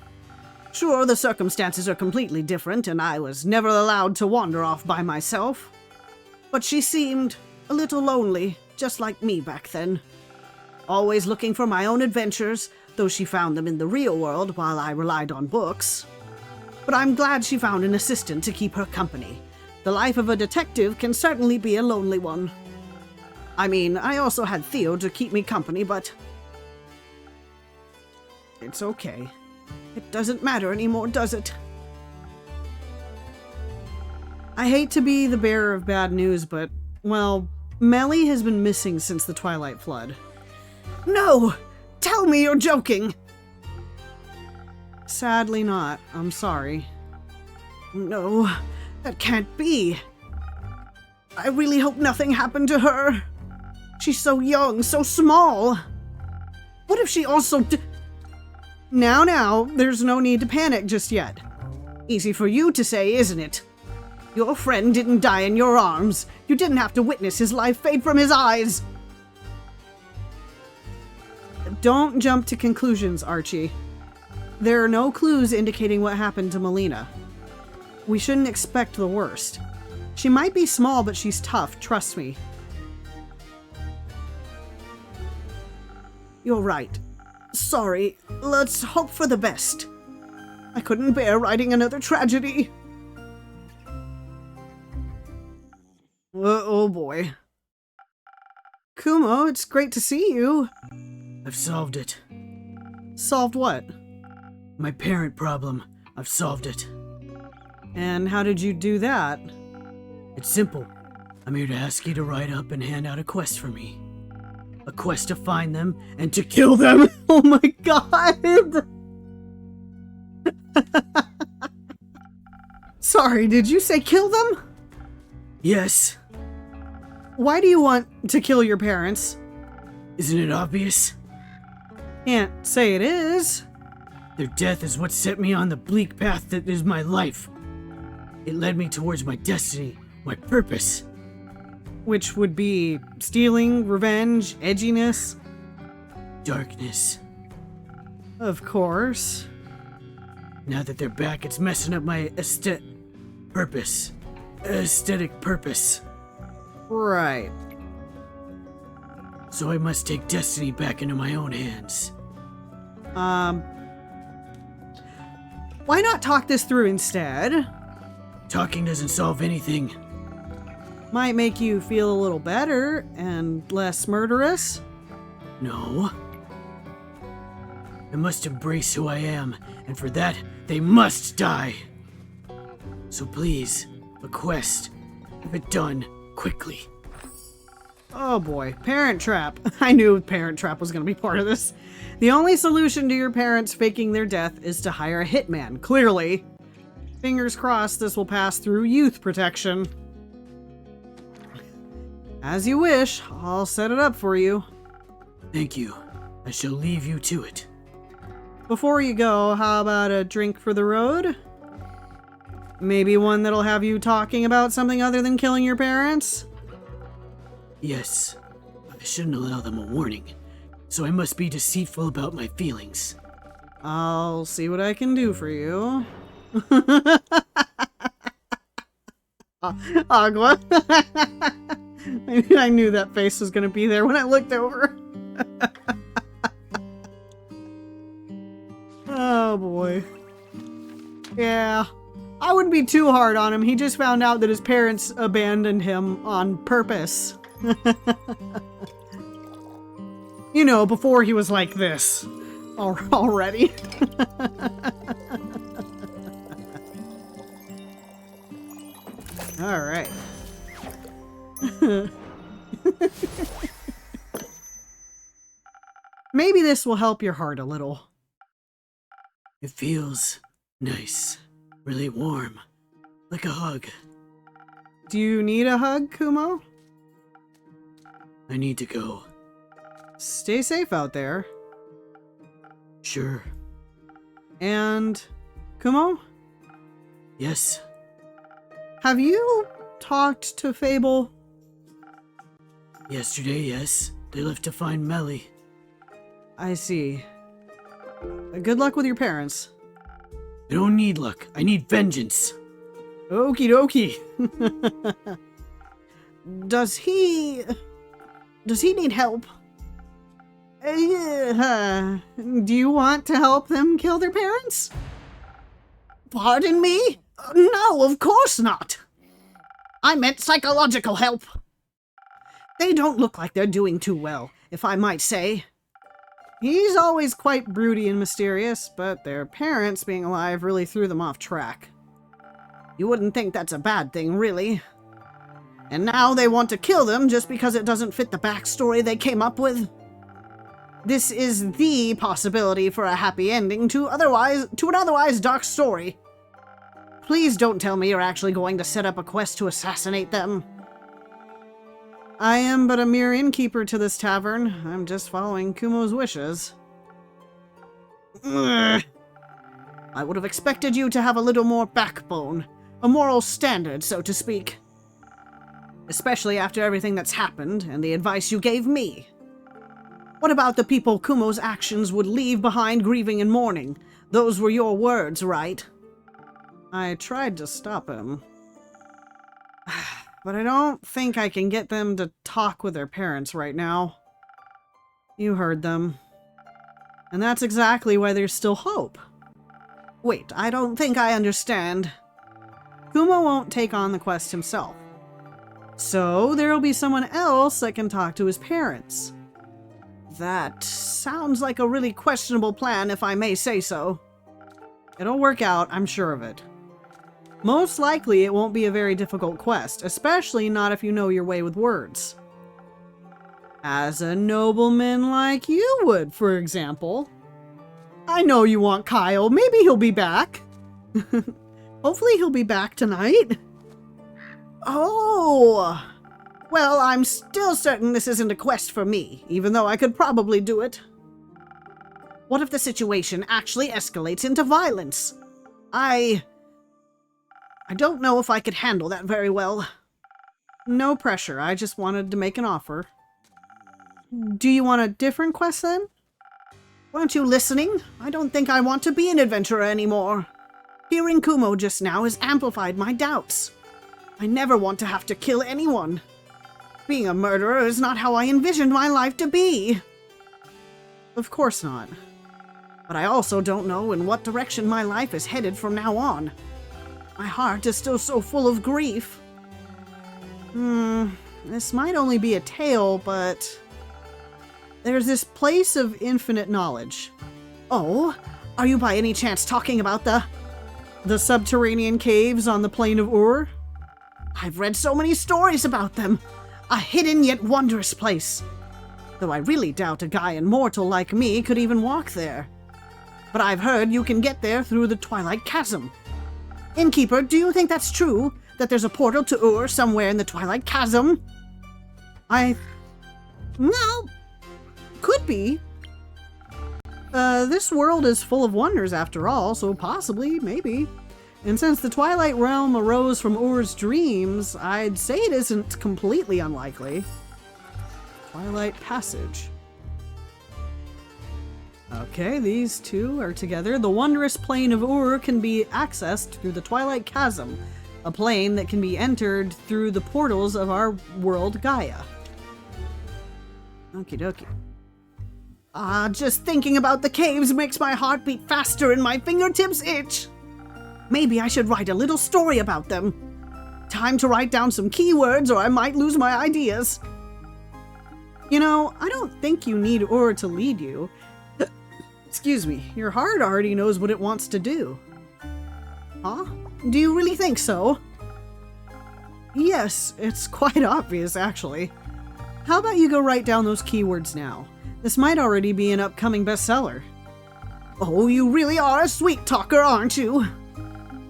Sure, the circumstances are completely different, and I was never allowed to wander off by myself. But she seemed a little lonely, just like me back then. Always looking for my own adventures, though she found them in the real world while I relied on books. But I'm glad she found an assistant to keep her company. The life of a detective can certainly be a lonely one. I mean, I also had Theo to keep me company, but it's okay. It doesn't matter anymore, does it? I hate to be the bearer of bad news, but, well, Melly has been missing since the Twilight Flood. No! Tell me you're joking! Sadly not. I'm sorry. No, that can't be. I really hope nothing happened to her. She's so young, so small. What if she also Now, there's no need to panic just yet. Easy for you to say, isn't it? Your friend didn't die in your arms. You didn't have to witness his life fade from his eyes. Don't jump to conclusions, Archie. There are no clues indicating what happened to Melina. We shouldn't expect the worst. She might be small, but she's tough, trust me. You're right. Sorry, let's hope for the best. I couldn't bear writing another tragedy. Oh boy. Kumo, it's great to see you. I've solved it. Solved what? My parent problem. I've solved it. And how did you do that? It's simple. I'm here to ask you to write up and hand out a quest for me. A quest to find them and to kill them. Oh my god! Sorry, did you say kill them? Yes. Why do you want to kill your parents? Isn't it obvious? Can't say it is. Their death is what set me on the bleak path that is my life. It led me towards my destiny, my purpose. Which would be stealing, revenge, edginess. Darkness. Of course. Now that they're back, it's messing up my aesthetic purpose. Right. So I must take destiny back into my own hands. Why not talk this through instead? Talking doesn't solve anything. Might make you feel a little better and less murderous. No. I must embrace who I am, and for that, they must die. So please, a quest. Have it done, quickly. Oh boy, Parent Trap. I knew Parent Trap was going to be part of this. The only solution to your parents faking their death is to hire a hitman, clearly. Fingers crossed this will pass through youth protection. As you wish, I'll set it up for you. Thank you. I shall leave you to it. Before you go, how about a drink for the road? Maybe one that'll have you talking about something other than killing your parents? Yes. I shouldn't allow them a warning, so I must be deceitful about my feelings. I'll see what I can do for you. Agua. I knew that face was going to be there when I looked over. Oh boy. Yeah. I wouldn't be too hard on him. He just found out that his parents abandoned him on purpose. You know, before he was like this already. All right. Maybe this will help your heart a little. It feels nice, really warm, like a hug. Do you need a hug, Kumo? I need to go. Stay safe out there. Sure. And, Kumo, Yes. have you talked to Fable? Yesterday, yes. They left to find Melly. I see. Good luck with your parents. I don't need luck. I need vengeance. Okie dokie. Does he need help? Do you want to help them kill their parents? Pardon me? No, of course not. I meant psychological help. They don't look like they're doing too well, if I might say. He's always quite broody and mysterious, but their parents being alive really threw them off track. You wouldn't think that's a bad thing, really. And now they want to kill them just because it doesn't fit the backstory they came up with. This is the possibility for a happy ending to an otherwise dark story. Please don't tell me you're actually going to set up a quest to assassinate them. I am but a mere innkeeper to this tavern. I'm just following Kumo's wishes. Ugh. I would have expected you to have a little more backbone. A moral standard, so to speak. Especially after everything that's happened and the advice you gave me. What about the people Kumo's actions would leave behind grieving and mourning? Those were your words, right? I tried to stop him. But I don't think I can get them to talk with their parents right now. You heard them. And that's exactly why there's still hope. Wait, I don't think I understand. Kumo won't take on the quest himself. So there'll be someone else that can talk to his parents. That sounds like a really questionable plan, if I may say so. It'll work out, I'm sure of it. Most likely it won't be a very difficult quest, especially not if you know your way with words. As a nobleman like you would, for example. I know you want Kyle, maybe he'll be back. Hopefully he'll be back tonight. Oh! Well, I'm still certain this isn't a quest for me, even though I could probably do it. What if the situation actually escalates into violence? I don't know if I could handle that very well. No pressure, I just wanted to make an offer. Do you want a different quest then? Weren't you listening? I don't think I want to be an adventurer anymore. Hearing Kumo just now has amplified my doubts. I never want to have to kill anyone. Being a murderer is not how I envisioned my life to be. Of course not. But I also don't know in what direction my life is headed from now on. My heart is still so full of grief. This might only be a tale, but there's this place of infinite knowledge. Oh, are you by any chance talking about the subterranean caves on the plain of Ur? I've read so many stories about them. A hidden yet wondrous place. Though I really doubt a guy immortal like me could even walk there. But I've heard you can get there through the Twilight Chasm. Innkeeper, do you think that's true? That there's a portal to Ur somewhere in the Twilight Chasm? Well, could be. This world is full of wonders after all, so possibly, maybe. And since the Twilight Realm arose from Ur's dreams, I'd say it isn't completely unlikely. Twilight Passage. Okay, these two are together. The wondrous plane of Ur can be accessed through the Twilight Chasm, a plane that can be entered through the portals of our world Gaia. Okie dokie. Just thinking about the caves makes my heart beat faster and my fingertips itch. Maybe I should write a little story about them. Time to write down some keywords or I might lose my ideas. You know, I don't think you need Ur to lead you. Excuse me, your heart already knows what it wants to do. Huh? Do you really think so? Yes, it's quite obvious, actually. How about you go write down those keywords now? This might already be an upcoming bestseller. Oh, you really are a sweet talker, aren't you?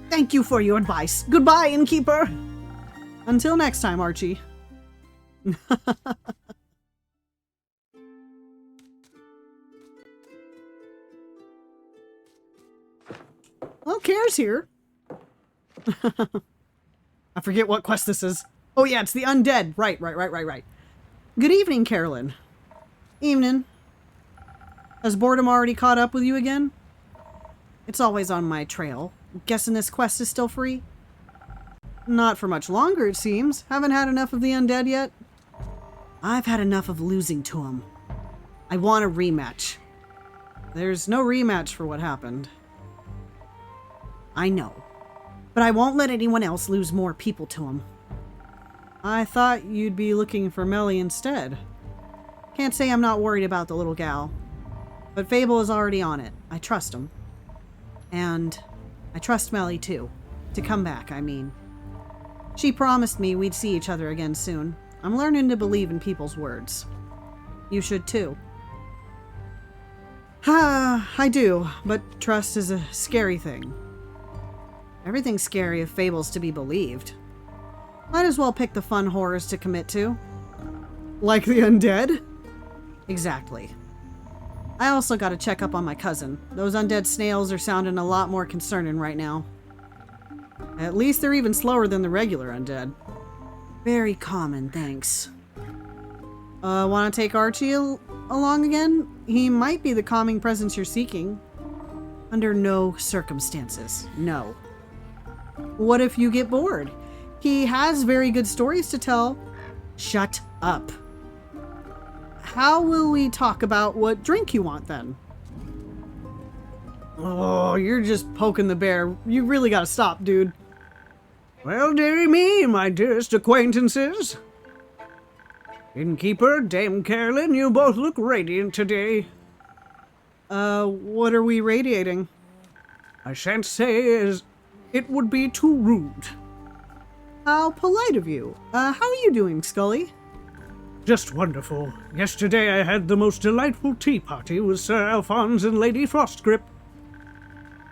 Thank you for your advice. Goodbye, innkeeper. Until next time, Archie. Well, Kara's here. I forget what quest this is. Oh yeah, it's the undead. Right. Good evening, Carolyn. Evening. Has boredom already caught up with you again? It's always on my trail. Guessing this quest is still free? Not for much longer, it seems. Haven't had enough of the undead yet? I've had enough of losing to them. I want a rematch. There's no rematch for what happened. I know. But I won't let anyone else lose more people to them. I thought you'd be looking for Melly instead. Can't say I'm not worried about the little gal. But Fable is already on it. I trust him. And I trust Melly too. To come back, I mean. She promised me we'd see each other again soon. I'm learning to believe in people's words. You should too. I do, but trust is a scary thing. Everything's scary if Fable's to be believed. Might as well pick the fun horrors to commit to. Like the undead? Exactly. I also gotta check up on my cousin. Those undead snails are sounding a lot more concerning right now. At least they're even slower than the regular undead. Very common, thanks. Wanna take Archie along again? He might be the calming presence you're seeking. Under no circumstances, no. What if you get bored? He has very good stories to tell. Shut up. How will we talk about what drink you want then? Oh, you're just poking the bear. You really gotta stop, dude. Well, dearie me, my dearest acquaintances. Innkeeper, Dame Carolyn, you both look radiant today. What are we radiating? I shan't say as it would be too rude. How polite of you. How are you doing, Scully? Just wonderful. Yesterday I had the most delightful tea party with Sir Alphonse and Lady Frostgrip.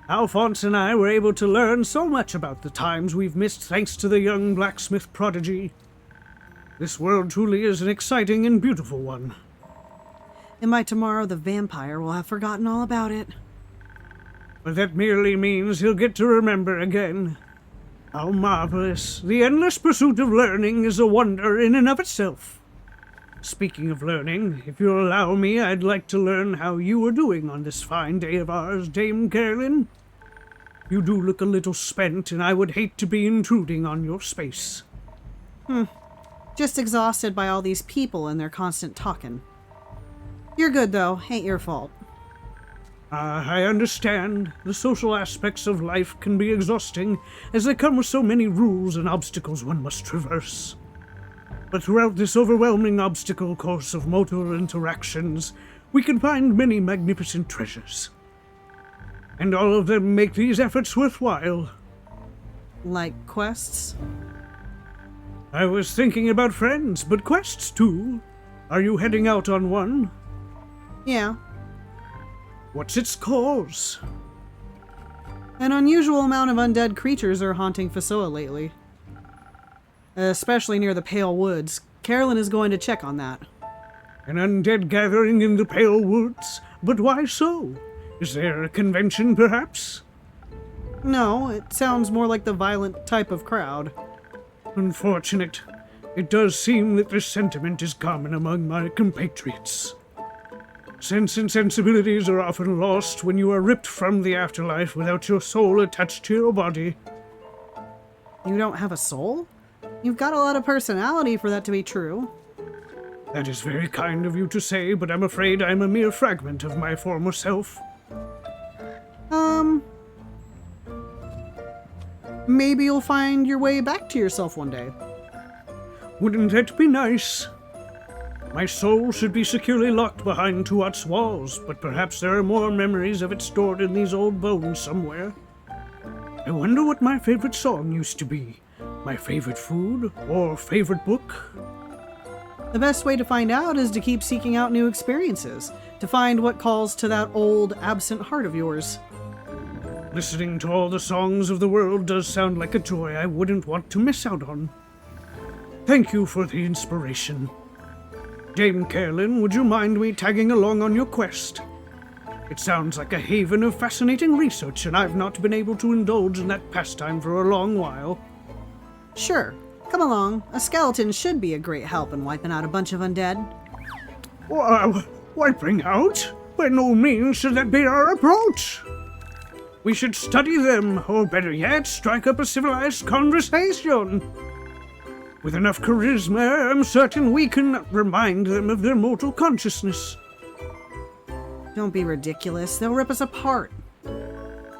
Alphonse and I were able to learn so much about the times we've missed thanks to the young blacksmith prodigy. This world truly is an exciting and beautiful one. And by tomorrow the vampire will have forgotten all about it. But that merely means he'll get to remember again. How marvelous. The endless pursuit of learning is a wonder in and of itself. Speaking of learning, if you'll allow me, I'd like to learn how you are doing on this fine day of ours, Dame Carolyn. You do look a little spent, and I would hate to be intruding on your space. Just exhausted by all these people and their constant talking. You're good, though. Ain't your fault. I understand. The social aspects of life can be exhausting, as they come with so many rules and obstacles one must traverse. But throughout this overwhelming obstacle course of motor interactions, we can find many magnificent treasures. And all of them make these efforts worthwhile. Like quests? I was thinking about friends, but quests too. Are you heading out on one? Yeah. What's its cause? An unusual amount of undead creatures are haunting Fasoa lately. Especially near the Pale Woods. Carolyn is going to check on that. An undead gathering in the Pale Woods? But why so? Is there a convention, perhaps? No, it sounds more like the violent type of crowd. Unfortunate. It does seem that this sentiment is common among my compatriots. Sense and sensibilities are often lost when you are ripped from the afterlife without your soul attached to your body. You don't have a soul? You've got a lot of personality for that to be true. That is very kind of you to say, but I'm afraid I'm a mere fragment of my former self. Maybe you'll find your way back to yourself one day. Wouldn't that be nice? My soul should be securely locked behind Tuat's walls, but perhaps there are more memories of it stored in these old bones somewhere. I wonder what my favorite song used to be. My favorite food, or favorite book? The best way to find out is to keep seeking out new experiences, to find what calls to that old, absent heart of yours. Listening to all the songs of the world does sound like a joy I wouldn't want to miss out on. Thank you for the inspiration. Dame Carolyn, would you mind me tagging along on your quest? It sounds like a haven of fascinating research, and I've not been able to indulge in that pastime for a long while. Sure. Come along. A skeleton should be a great help in wiping out a bunch of undead. Wiping out? By no means should that be our approach. We should study them, or better yet, strike up a civilized conversation. With enough charisma, I'm certain we can remind them of their mortal consciousness. Don't be ridiculous. They'll rip us apart.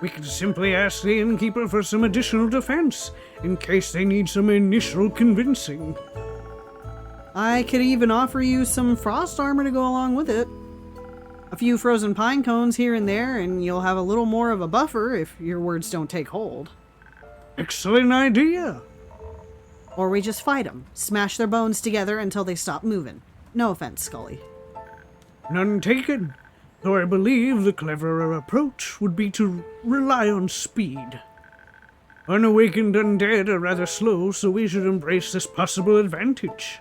We can simply ask the innkeeper for some additional defense, in case they need some initial convincing. I could even offer you some frost armor to go along with it. A few frozen pine cones here and there, and you'll have a little more of a buffer if your words don't take hold. Excellent idea. Or we just fight them, smash their bones together until they stop moving. No offense, Scully. None taken. Though I believe the cleverer approach would be to rely on speed. Unawakened undead are rather slow, so we should embrace this possible advantage.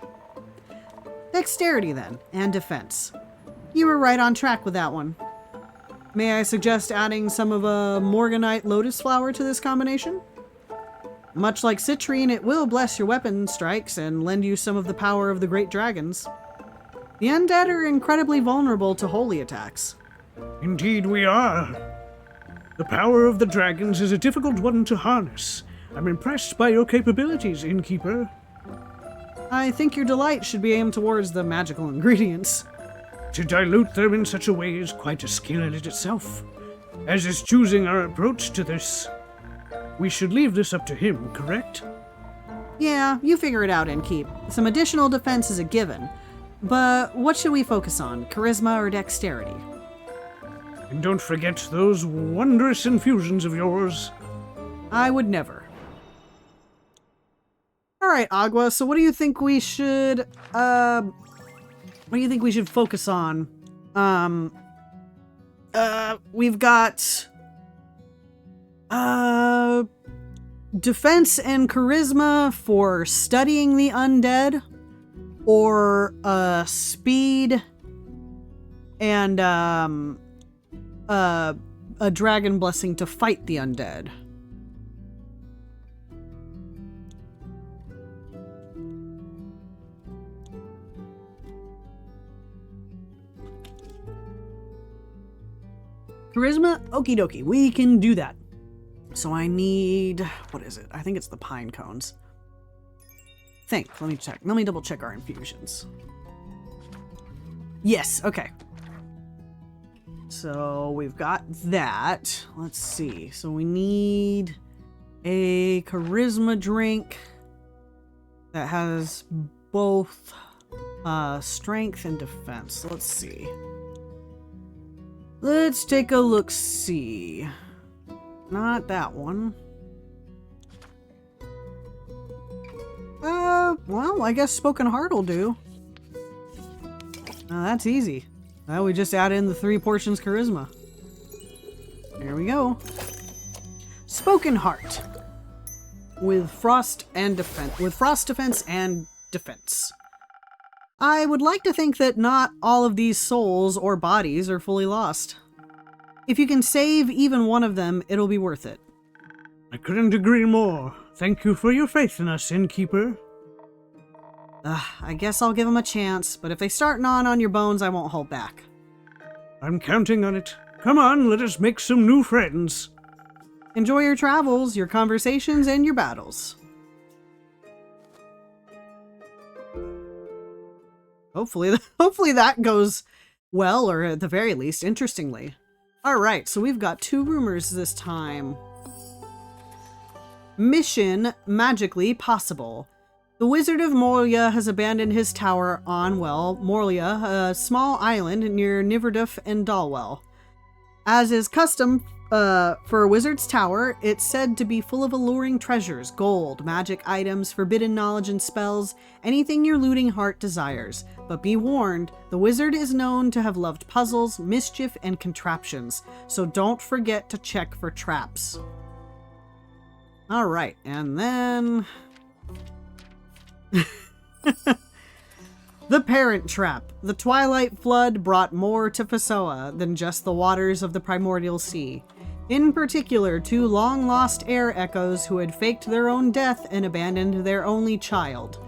Dexterity, then, and defense. You were right on track with that one. May I suggest adding some of a Morganite lotus flower to this combination? Much like citrine, it will bless your weapon strikes and lend you some of the power of the great dragons. The undead are incredibly vulnerable to holy attacks. Indeed we are. The power of the dragons is a difficult one to harness. I'm impressed by your capabilities, innkeeper. I think your delight should be aimed towards the magical ingredients. To dilute them in such a way is quite a skill in it itself, as is choosing our approach to this. We should leave this up to him, correct? Yeah, you figure it out, Innkeep. Some additional defense is a given. But what should we focus on, charisma or dexterity? And don't forget those wondrous infusions of yours. I would never. Alright, Agua, so what do you think we should, focus on? We've got, defense and charisma for studying the undead, or, speed and, a dragon blessing to fight the undead. Charisma? Okie dokie, we can do that. So I need, what is it? I think it's the pine cones. Let me check. Let me double check our infusions. Yes, okay. So we've got that. Let's see. So we need a charisma drink that has both strength and defense. Let's see. Let's take a look-see. Not that one. Well, I guess Spoken Heart will do. That's easy. Well, we just add in the 3 portions charisma. There we go. Spoken Heart. With frost defense and defense. I would like to think that not all of these souls or bodies are fully lost. If you can save even one of them, it'll be worth it. I couldn't agree more. Thank you for your faith in us, innkeeper. I guess I'll give them a chance, but if they start gnawing on your bones, I won't hold back. I'm counting on it. Come on, let us make some new friends. Enjoy your travels, your conversations, and your battles. Hopefully that goes well, or at the very least, interestingly. Alright, so we've got 2 rumors this time. Mission magically possible. The Wizard of Morlia has abandoned his tower on, Morlia, a small island near Niverduf and Dalwell. As is custom for a wizard's tower, it's said to be full of alluring treasures, gold, magic items, forbidden knowledge and spells, anything your looting heart desires. But be warned, the wizard is known to have loved puzzles, mischief, and contraptions, so don't forget to check for traps. Alright, and then... The Parent Trap. The Twilight Flood brought more to Fasoa than just the waters of the primordial sea. In particular, 2 long-lost air echoes who had faked their own death and abandoned their only child.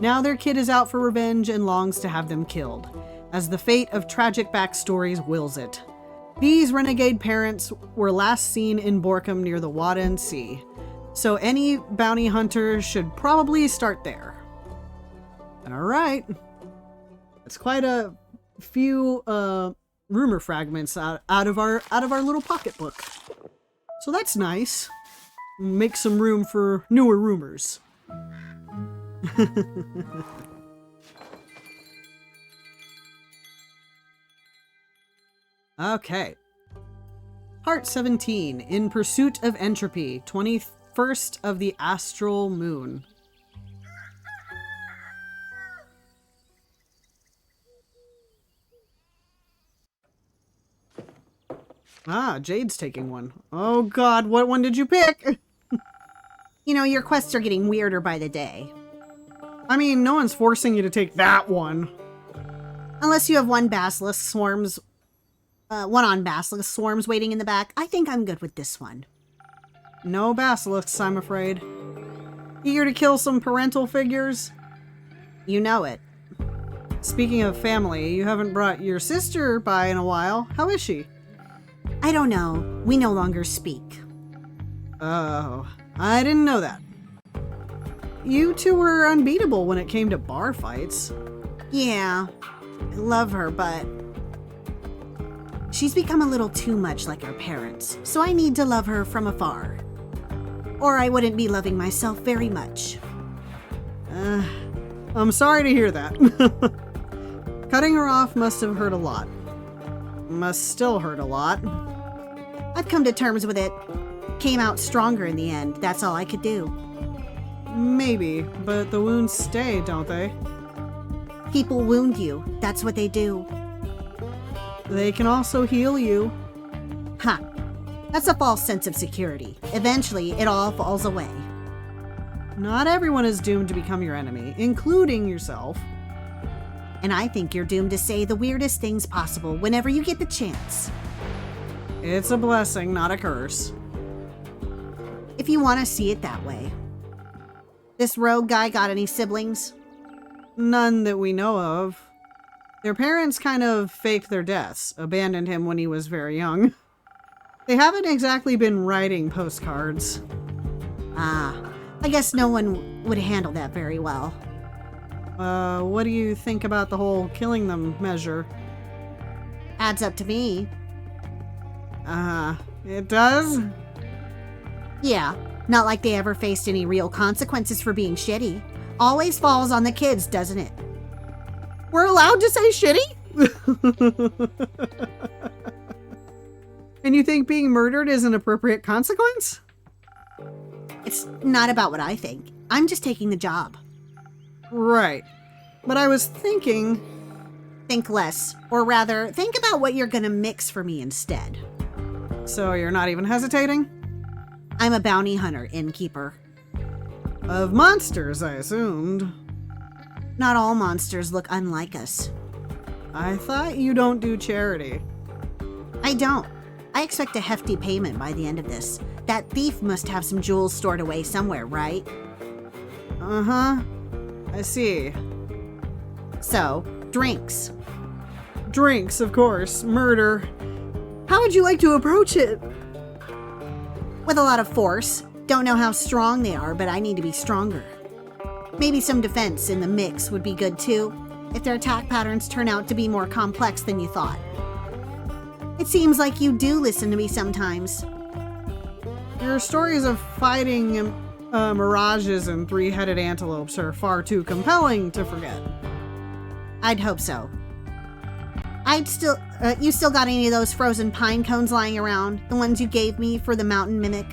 Now their kid is out for revenge and longs to have them killed. as the fate of tragic backstories wills it. These renegade parents were last seen in Borkum near the Wadden Sea, so any bounty hunter should probably start there. Alright. It's quite a few rumor fragments out of our little pocketbook. So that's nice. Make some room for newer rumors. Okay. Part 17, In Pursuit of Entropy, 21st of the Astral Moon. Ah, Jade's taking one. Oh god, what one did you pick? You know, your quests are getting weirder by the day. I mean, no one's forcing you to take that one. Unless you have one on basilisk swarms waiting in the back, I think I'm good with this one. No basilisks, I'm afraid. Eager to kill some parental figures? You know it. Speaking of family, you haven't brought your sister by in a while. How is she? I don't know. We no longer speak. Oh, I didn't know that. You two were unbeatable when it came to bar fights. Yeah, I love her, but she's become a little too much like our parents, so I need to love her from afar. Or I wouldn't be loving myself very much. I'm sorry to hear that. Cutting her off must have hurt a lot. Must still hurt a lot. I've come to terms with it. Came out stronger in the end, that's all I could do. Maybe, but the wounds stay, don't they? People wound you, that's what they do. They can also heal you. Ha! That's a false sense of security. Eventually, it all falls away. Not everyone is doomed to become your enemy, including yourself. And I think you're doomed to say the weirdest things possible whenever you get the chance. It's a blessing, not a curse. If you want to see it that way. This rogue guy got any siblings? None that we know of. Their parents kind of faked their deaths, abandoned him when he was very young. They haven't exactly been writing postcards. Ah, I guess no one would handle that very well. What do you think about the whole killing them measure? Adds up to me. It does? Yeah, not like they ever faced any real consequences for being shitty. Always falls on the kids, doesn't it? We're allowed to say shitty? And you think being murdered is an appropriate consequence? It's not about what I think. I'm just taking the job. Right. But I was thinking... Think less. Or rather, think about what you're gonna mix for me instead. So you're not even hesitating? I'm a bounty hunter, innkeeper. Of monsters, I assumed. Not all monsters look unlike us. I thought you don't do charity. I don't. I expect a hefty payment by the end of this. That thief must have some jewels stored away somewhere, right? Uh-huh. I see. So, drinks. Drinks, of course. Murder. How would you like to approach it? With a lot of force. Don't know how strong they are, but I need to be stronger. Maybe some defense in the mix would be good too, if their attack patterns turn out to be more complex than you thought. It seems like you do listen to me sometimes. Your stories of fighting mirages and three-headed antelopes are far too compelling to forget. I'd hope so. You still got any of those frozen pine cones lying around? The ones you gave me for the mountain mimic?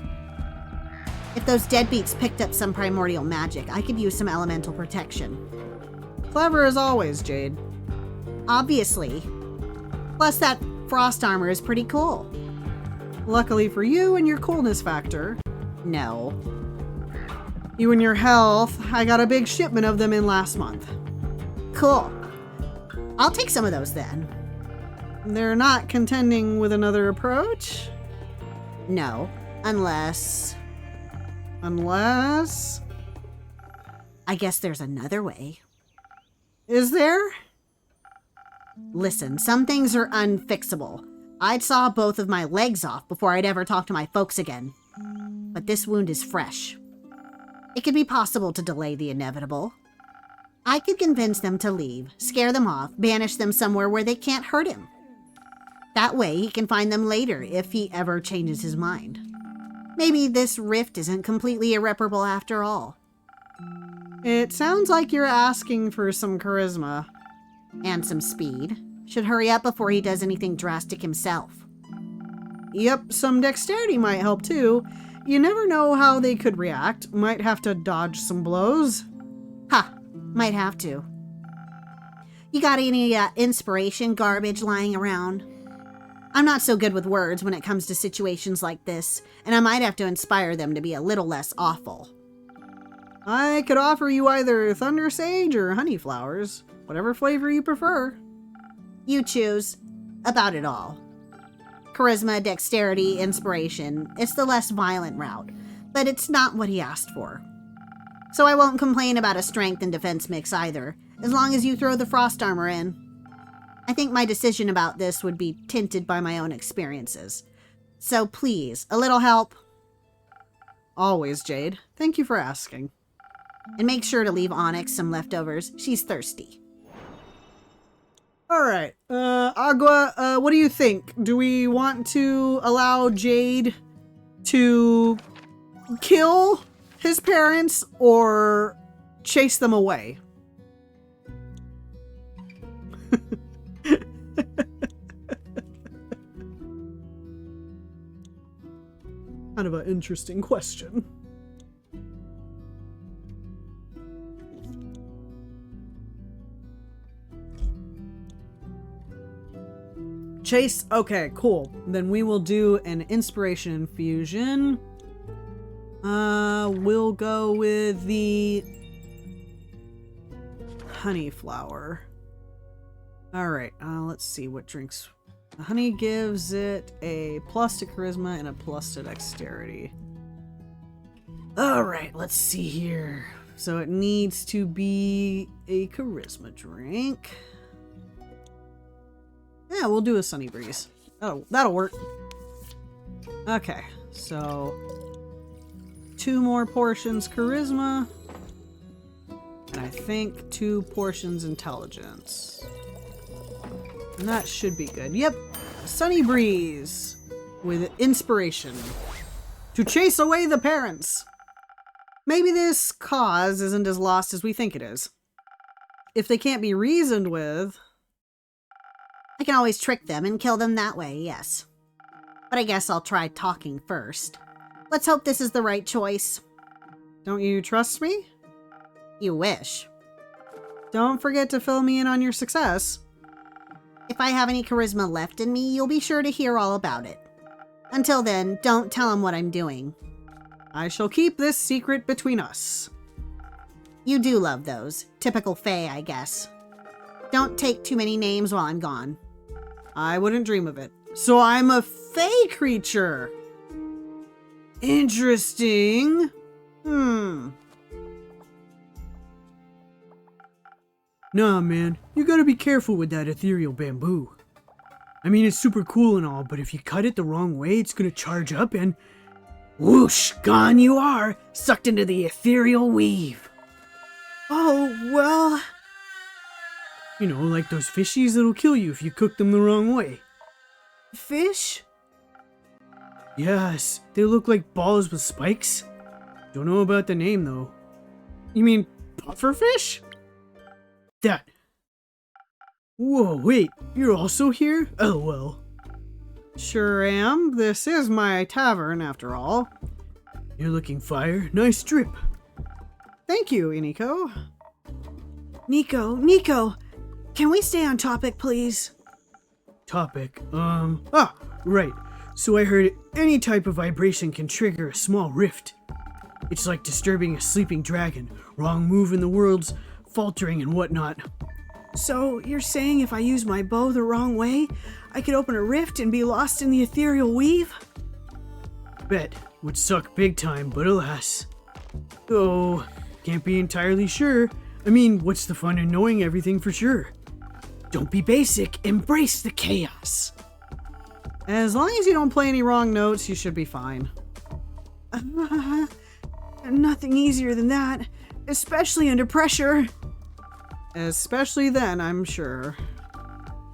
If those deadbeats picked up some primordial magic, I could use some elemental protection. Clever as always, Jade. Obviously. Plus that frost armor is pretty cool. Luckily for you and your coolness factor. No. You and your health, I got a big shipment of them in last month. Cool. I'll take some of those then. They're not contending with another approach? No, unless... Unless? I guess there's another way. Is there? Listen, some things are unfixable. I'd saw both of my legs off before I'd ever talk to my folks again. But this wound is fresh. It could be possible to delay the inevitable. I could convince them to leave, scare them off, banish them somewhere where they can't hurt him. That way he can find them later if he ever changes his mind. Maybe this rift isn't completely irreparable after all. It sounds like you're asking for some charisma. And some speed. Should hurry up before he does anything drastic himself. Yep, some dexterity might help too. You never know how they could react. Might have to dodge some blows. Ha! Might have to. You got any inspiration garbage lying around? I'm not so good with words when it comes to situations like this, and I might have to inspire them to be a little less awful. I could offer you either Thunder Sage or Honey Flowers. Whatever flavor you prefer. You choose. About it all. Charisma, dexterity, inspiration. It's the less violent route, but it's not what he asked for. So I won't complain about a strength and defense mix either, as long as you throw the frost armor in. I think my decision about this would be tinted by my own experiences. So please, a little help. Always, Jade. Thank you for asking. And make sure to leave Onyx some leftovers. She's thirsty. Alright, Agua, what do you think? Do we want to allow Jade to kill his parents or chase them away? Kind of an interesting question. Chase, okay, cool. Then we will do an inspiration infusion. We'll go with the honey flower. Alright, let's see what drinks. The honey gives it a plus to charisma and a plus to dexterity. Alright, let's see here. So it needs to be a charisma drink. Yeah, we'll do a Sunny Breeze. That'll work. Okay, so 2 more portions charisma. And I think 2 portions intelligence. And that should be good. Yep, Sunny Breeze with inspiration to chase away the parents. Maybe this cause isn't as lost as we think it is. If they can't be reasoned with, I can always trick them and kill them that way, yes. But I guess I'll try talking first. Let's hope this is the right choice. Don't you trust me? You wish. Don't forget to fill me in on your success. If I have any charisma left in me, you'll be sure to hear all about it. Until then, don't tell him what I'm doing. I shall keep this secret between us. You do love those. Typical Fae, I guess. Don't take too many names while I'm gone. I wouldn't dream of it. So I'm a Fae creature. Interesting. Nah, man, you gotta be careful with that ethereal bamboo. I mean, it's super cool and all, but if you cut it the wrong way, it's gonna charge up and whoosh, gone you are, sucked into the ethereal weave. Oh, well. You know, like those fishies that'll kill you if you cook them the wrong way. Fish? Yes, they look like balls with spikes. Don't know about the name though. You mean pufferfish? That. Whoa, wait, you're also here? Oh well. Sure am. This is my tavern, after all. You're looking fire. Nice drip. Thank you, Iniko. Nico, can we stay on topic, please? Topic, right. So I heard any type of vibration can trigger a small rift. It's like disturbing a sleeping dragon, wrong move in the world's faltering and whatnot. So, you're saying if I use my bow the wrong way, I could open a rift and be lost in the ethereal weave? Bet. Would suck big time, but alas. Oh, can't be entirely sure. I mean, what's the fun in knowing everything for sure? Don't be basic, embrace the chaos. As long as you don't play any wrong notes, you should be fine. Nothing easier than that, especially under pressure. Especially then, I'm sure.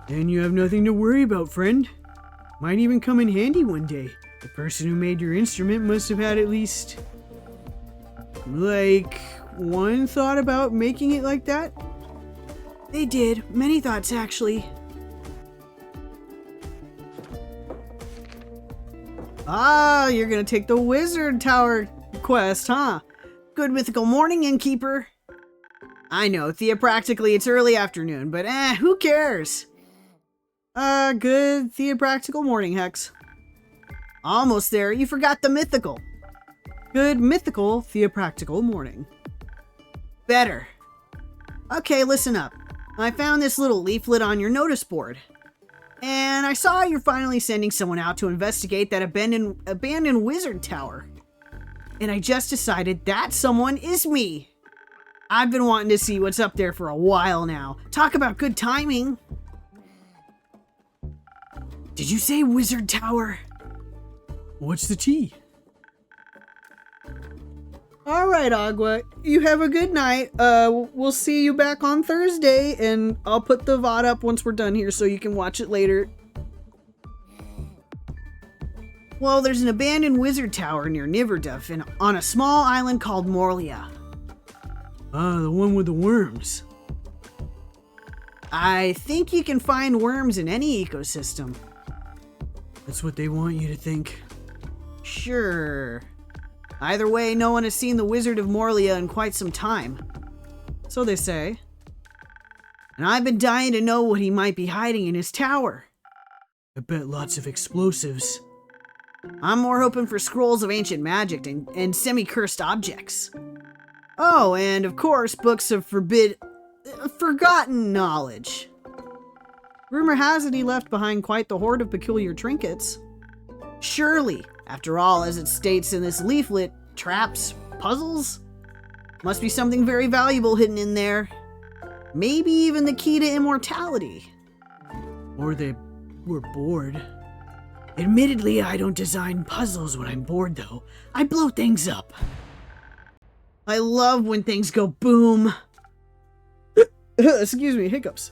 Then you have nothing to worry about, friend. Might even come in handy one day. The person who made your instrument must have had at least, like, one thought about making it like that. They did. Many thoughts, actually. Ah, you're gonna take the Wizard Tower quest, huh? Good mythical morning, innkeeper. I know, theopractically it's early afternoon, but who cares? Good theopractical morning, Hex. Almost there, you forgot the mythical. Good mythical theopractical morning. Better. Okay, listen up. I found this little leaflet on your notice board. And I saw you're finally sending someone out to investigate that abandoned wizard tower. And I just decided that someone is me. I've been wanting to see what's up there for a while now. Talk about good timing. Did you say wizard tower? What's the tea? All right, Agua. You have a good night. We'll see you back on Thursday, and I'll put the VOD up once we're done here so you can watch it later. Well, there's an abandoned wizard tower near Niverduff and on a small island called Morlia. Ah, the one with the worms. I think you can find worms in any ecosystem. That's what they want you to think. Sure. Either way, no one has seen the Wizard of Morlia in quite some time. So they say. And I've been dying to know what he might be hiding in his tower. I bet lots of explosives. I'm more hoping for scrolls of ancient magic and semi-cursed objects. Oh, and of course, books of forgotten knowledge. Rumor has it he left behind quite the hoard of peculiar trinkets. Surely, after all, as it states in this leaflet, traps, puzzles? Must be something very valuable hidden in there. Maybe even the key to immortality. Or they were bored. Admittedly, I don't design puzzles when I'm bored, though. I blow things up. I love when things go boom. Excuse me, hiccups.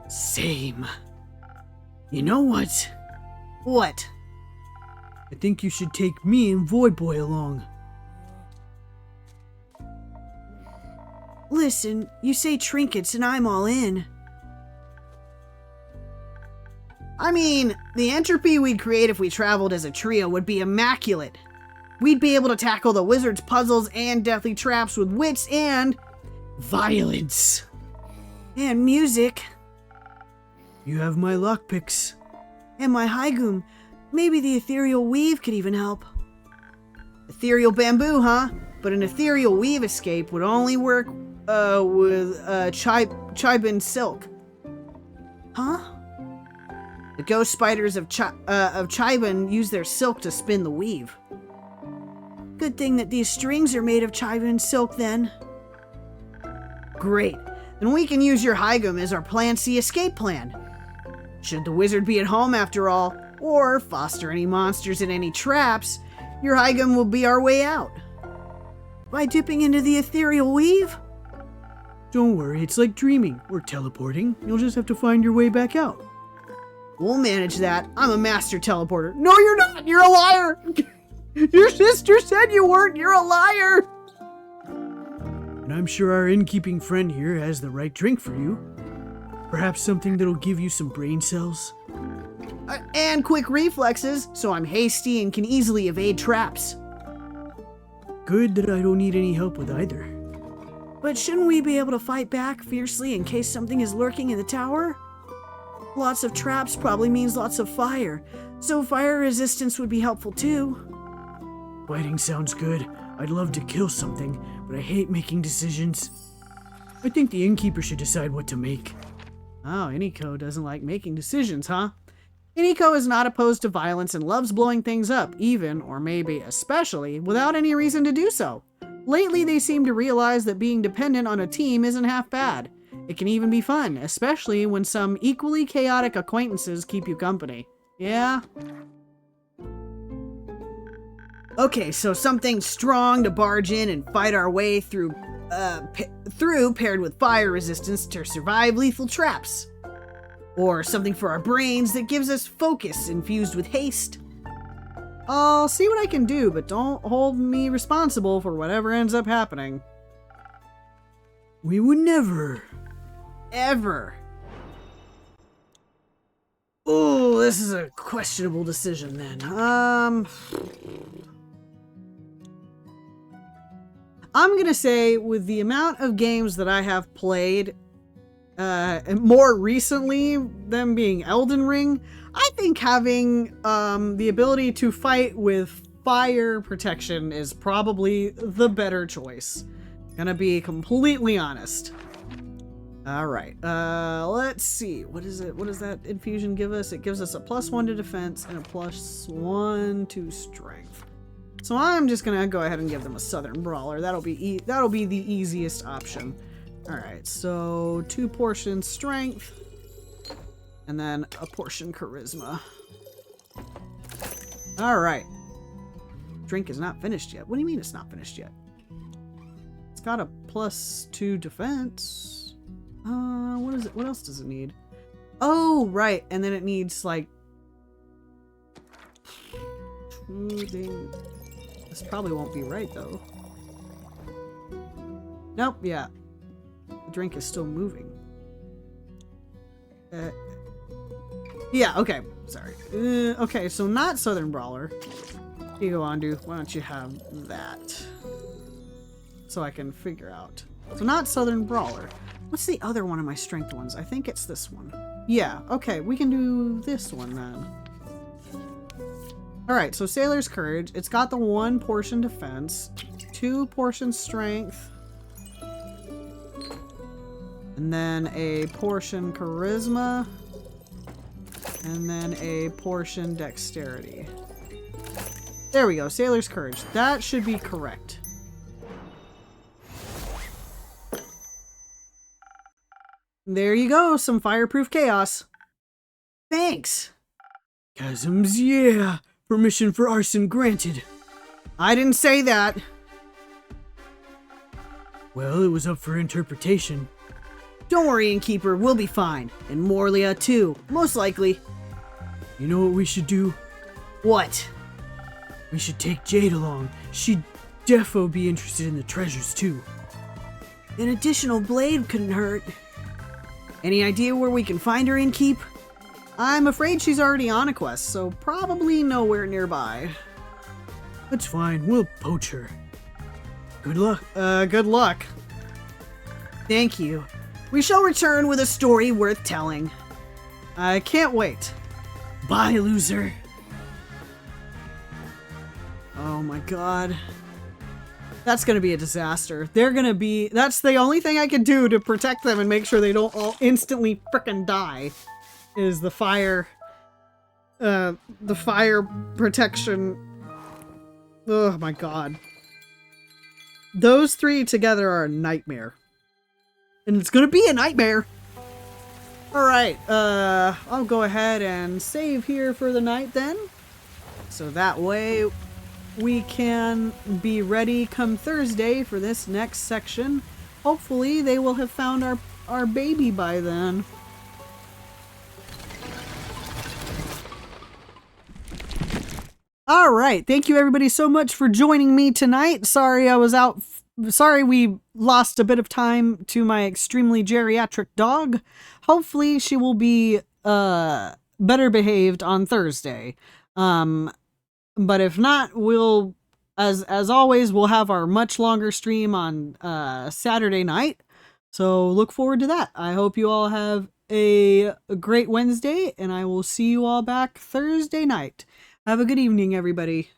Same. You know what? What? I think you should take me and Void Boy along. Listen, you say trinkets and I'm all in. I mean, the entropy we'd create if we traveled as a trio would be immaculate. We'd be able to tackle the wizard's puzzles and deathly traps with wits and violence. And music. You have my lockpicks. And my Haigum. Maybe the ethereal weave could even help. Ethereal bamboo, huh? But an ethereal weave escape would only work with Chibin silk. Huh? The ghost spiders of Chibin use their silk to spin the weave. Good thing that these strings are made of Chibin silk then. Great. Then we can use your Haigum as our Plan C escape plan. Should the wizard be at home after all, or foster any monsters in any traps, your Haigum will be our way out. By dipping into the ethereal weave? Don't worry, it's like dreaming or teleporting. You'll just have to find your way back out. We'll manage that. I'm a master teleporter. No, you're not! You're a liar! Your sister said you weren't! You're a liar! And I'm sure our innkeeping friend here has the right drink for you. Perhaps something that'll give you some brain cells? And quick reflexes, so I'm hasty and can easily evade traps. Good that I don't need any help with either. But shouldn't we be able to fight back fiercely in case something is lurking in the tower? Lots of traps probably means lots of fire, so fire resistance would be helpful too. Fighting sounds good. I'd love to kill something, but I hate making decisions. I think the innkeeper should decide what to make. Oh, Iniko doesn't like making decisions, huh? Iniko is not opposed to violence and loves blowing things up, even, or maybe especially, without any reason to do so. Lately, they seem to realize that being dependent on a team isn't half bad. It can even be fun, especially when some equally chaotic acquaintances keep you company. Yeah? Okay, so something strong to barge in and fight our way through, paired with fire resistance to survive lethal traps. Or something for our brains that gives us focus infused with haste. I'll see what I can do, but don't hold me responsible for whatever ends up happening. We would never. Ever. Oh, this is a questionable decision then. I'm gonna say with the amount of games that I have played, and more recently, them being Elden Ring, I think having the ability to fight with fire protection is probably the better choice. Gonna be completely honest. Alright, let's see. What is it? What does that infusion give us? It gives us a +1 to defense and a +1 to strength. So I'm just gonna go ahead and give them a Southern Brawler. That'll be the easiest option. Alright, so 2 portions strength, and then a portion charisma. Alright. Drink is not finished yet. What do you mean it's not finished yet? It's got a +2 defense. What is it? What else does it need? Oh, right. And then it needs, like... This probably won't be right, though. Nope, yeah. The drink is still moving. Yeah, okay. Sorry. Okay, so not Southern Brawler. Here you go, Andu. Why don't you have that? So I can figure out. So not Southern Brawler. What's the other one of my strength ones? I think it's this one. Yeah, okay. We can do this one then. Alright, so Sailor's Courage. It's got the 1 portion defense, 2 portion strength, and then a portion charisma, and then a portion dexterity. There we go, Sailor's Courage. That should be correct. There you go, some fireproof chaos. Thanks. Chasms, yeah. Permission for arson granted. I didn't say that. Well, it was up for interpretation. Don't worry, Innkeeper, we'll be fine. And Morlia too, most likely. You know what we should do? What? We should take Jade along. She'd defo be interested in the treasures too. An additional blade couldn't hurt. Any idea where we can find her, Innkeep? I'm afraid she's already on a quest, so probably nowhere nearby. That's fine, we'll poach her. Good luck. Good luck. Thank you. We shall return with a story worth telling. I can't wait. Bye, loser. Oh my god. That's gonna be a disaster. That's the only thing I can do to protect them and make sure they don't all instantly frickin' die. Is the fire protection. Oh my god. Those 3 together are a nightmare. And it's gonna be a nightmare! Alright, I'll go ahead and save here for the night then. So that way we can be ready come Thursday for this next section. Hopefully they will have found our baby by then. Alright, thank you everybody so much for joining me tonight. Sorry I was out. Sorry we lost a bit of time to my extremely geriatric dog. Hopefully she will be better behaved on Thursday. But if not, we'll, as always, we'll have our much longer stream on Saturday night. So look forward to that. I hope you all have a great Wednesday, and I will see you all back Thursday night. Have a good evening, everybody.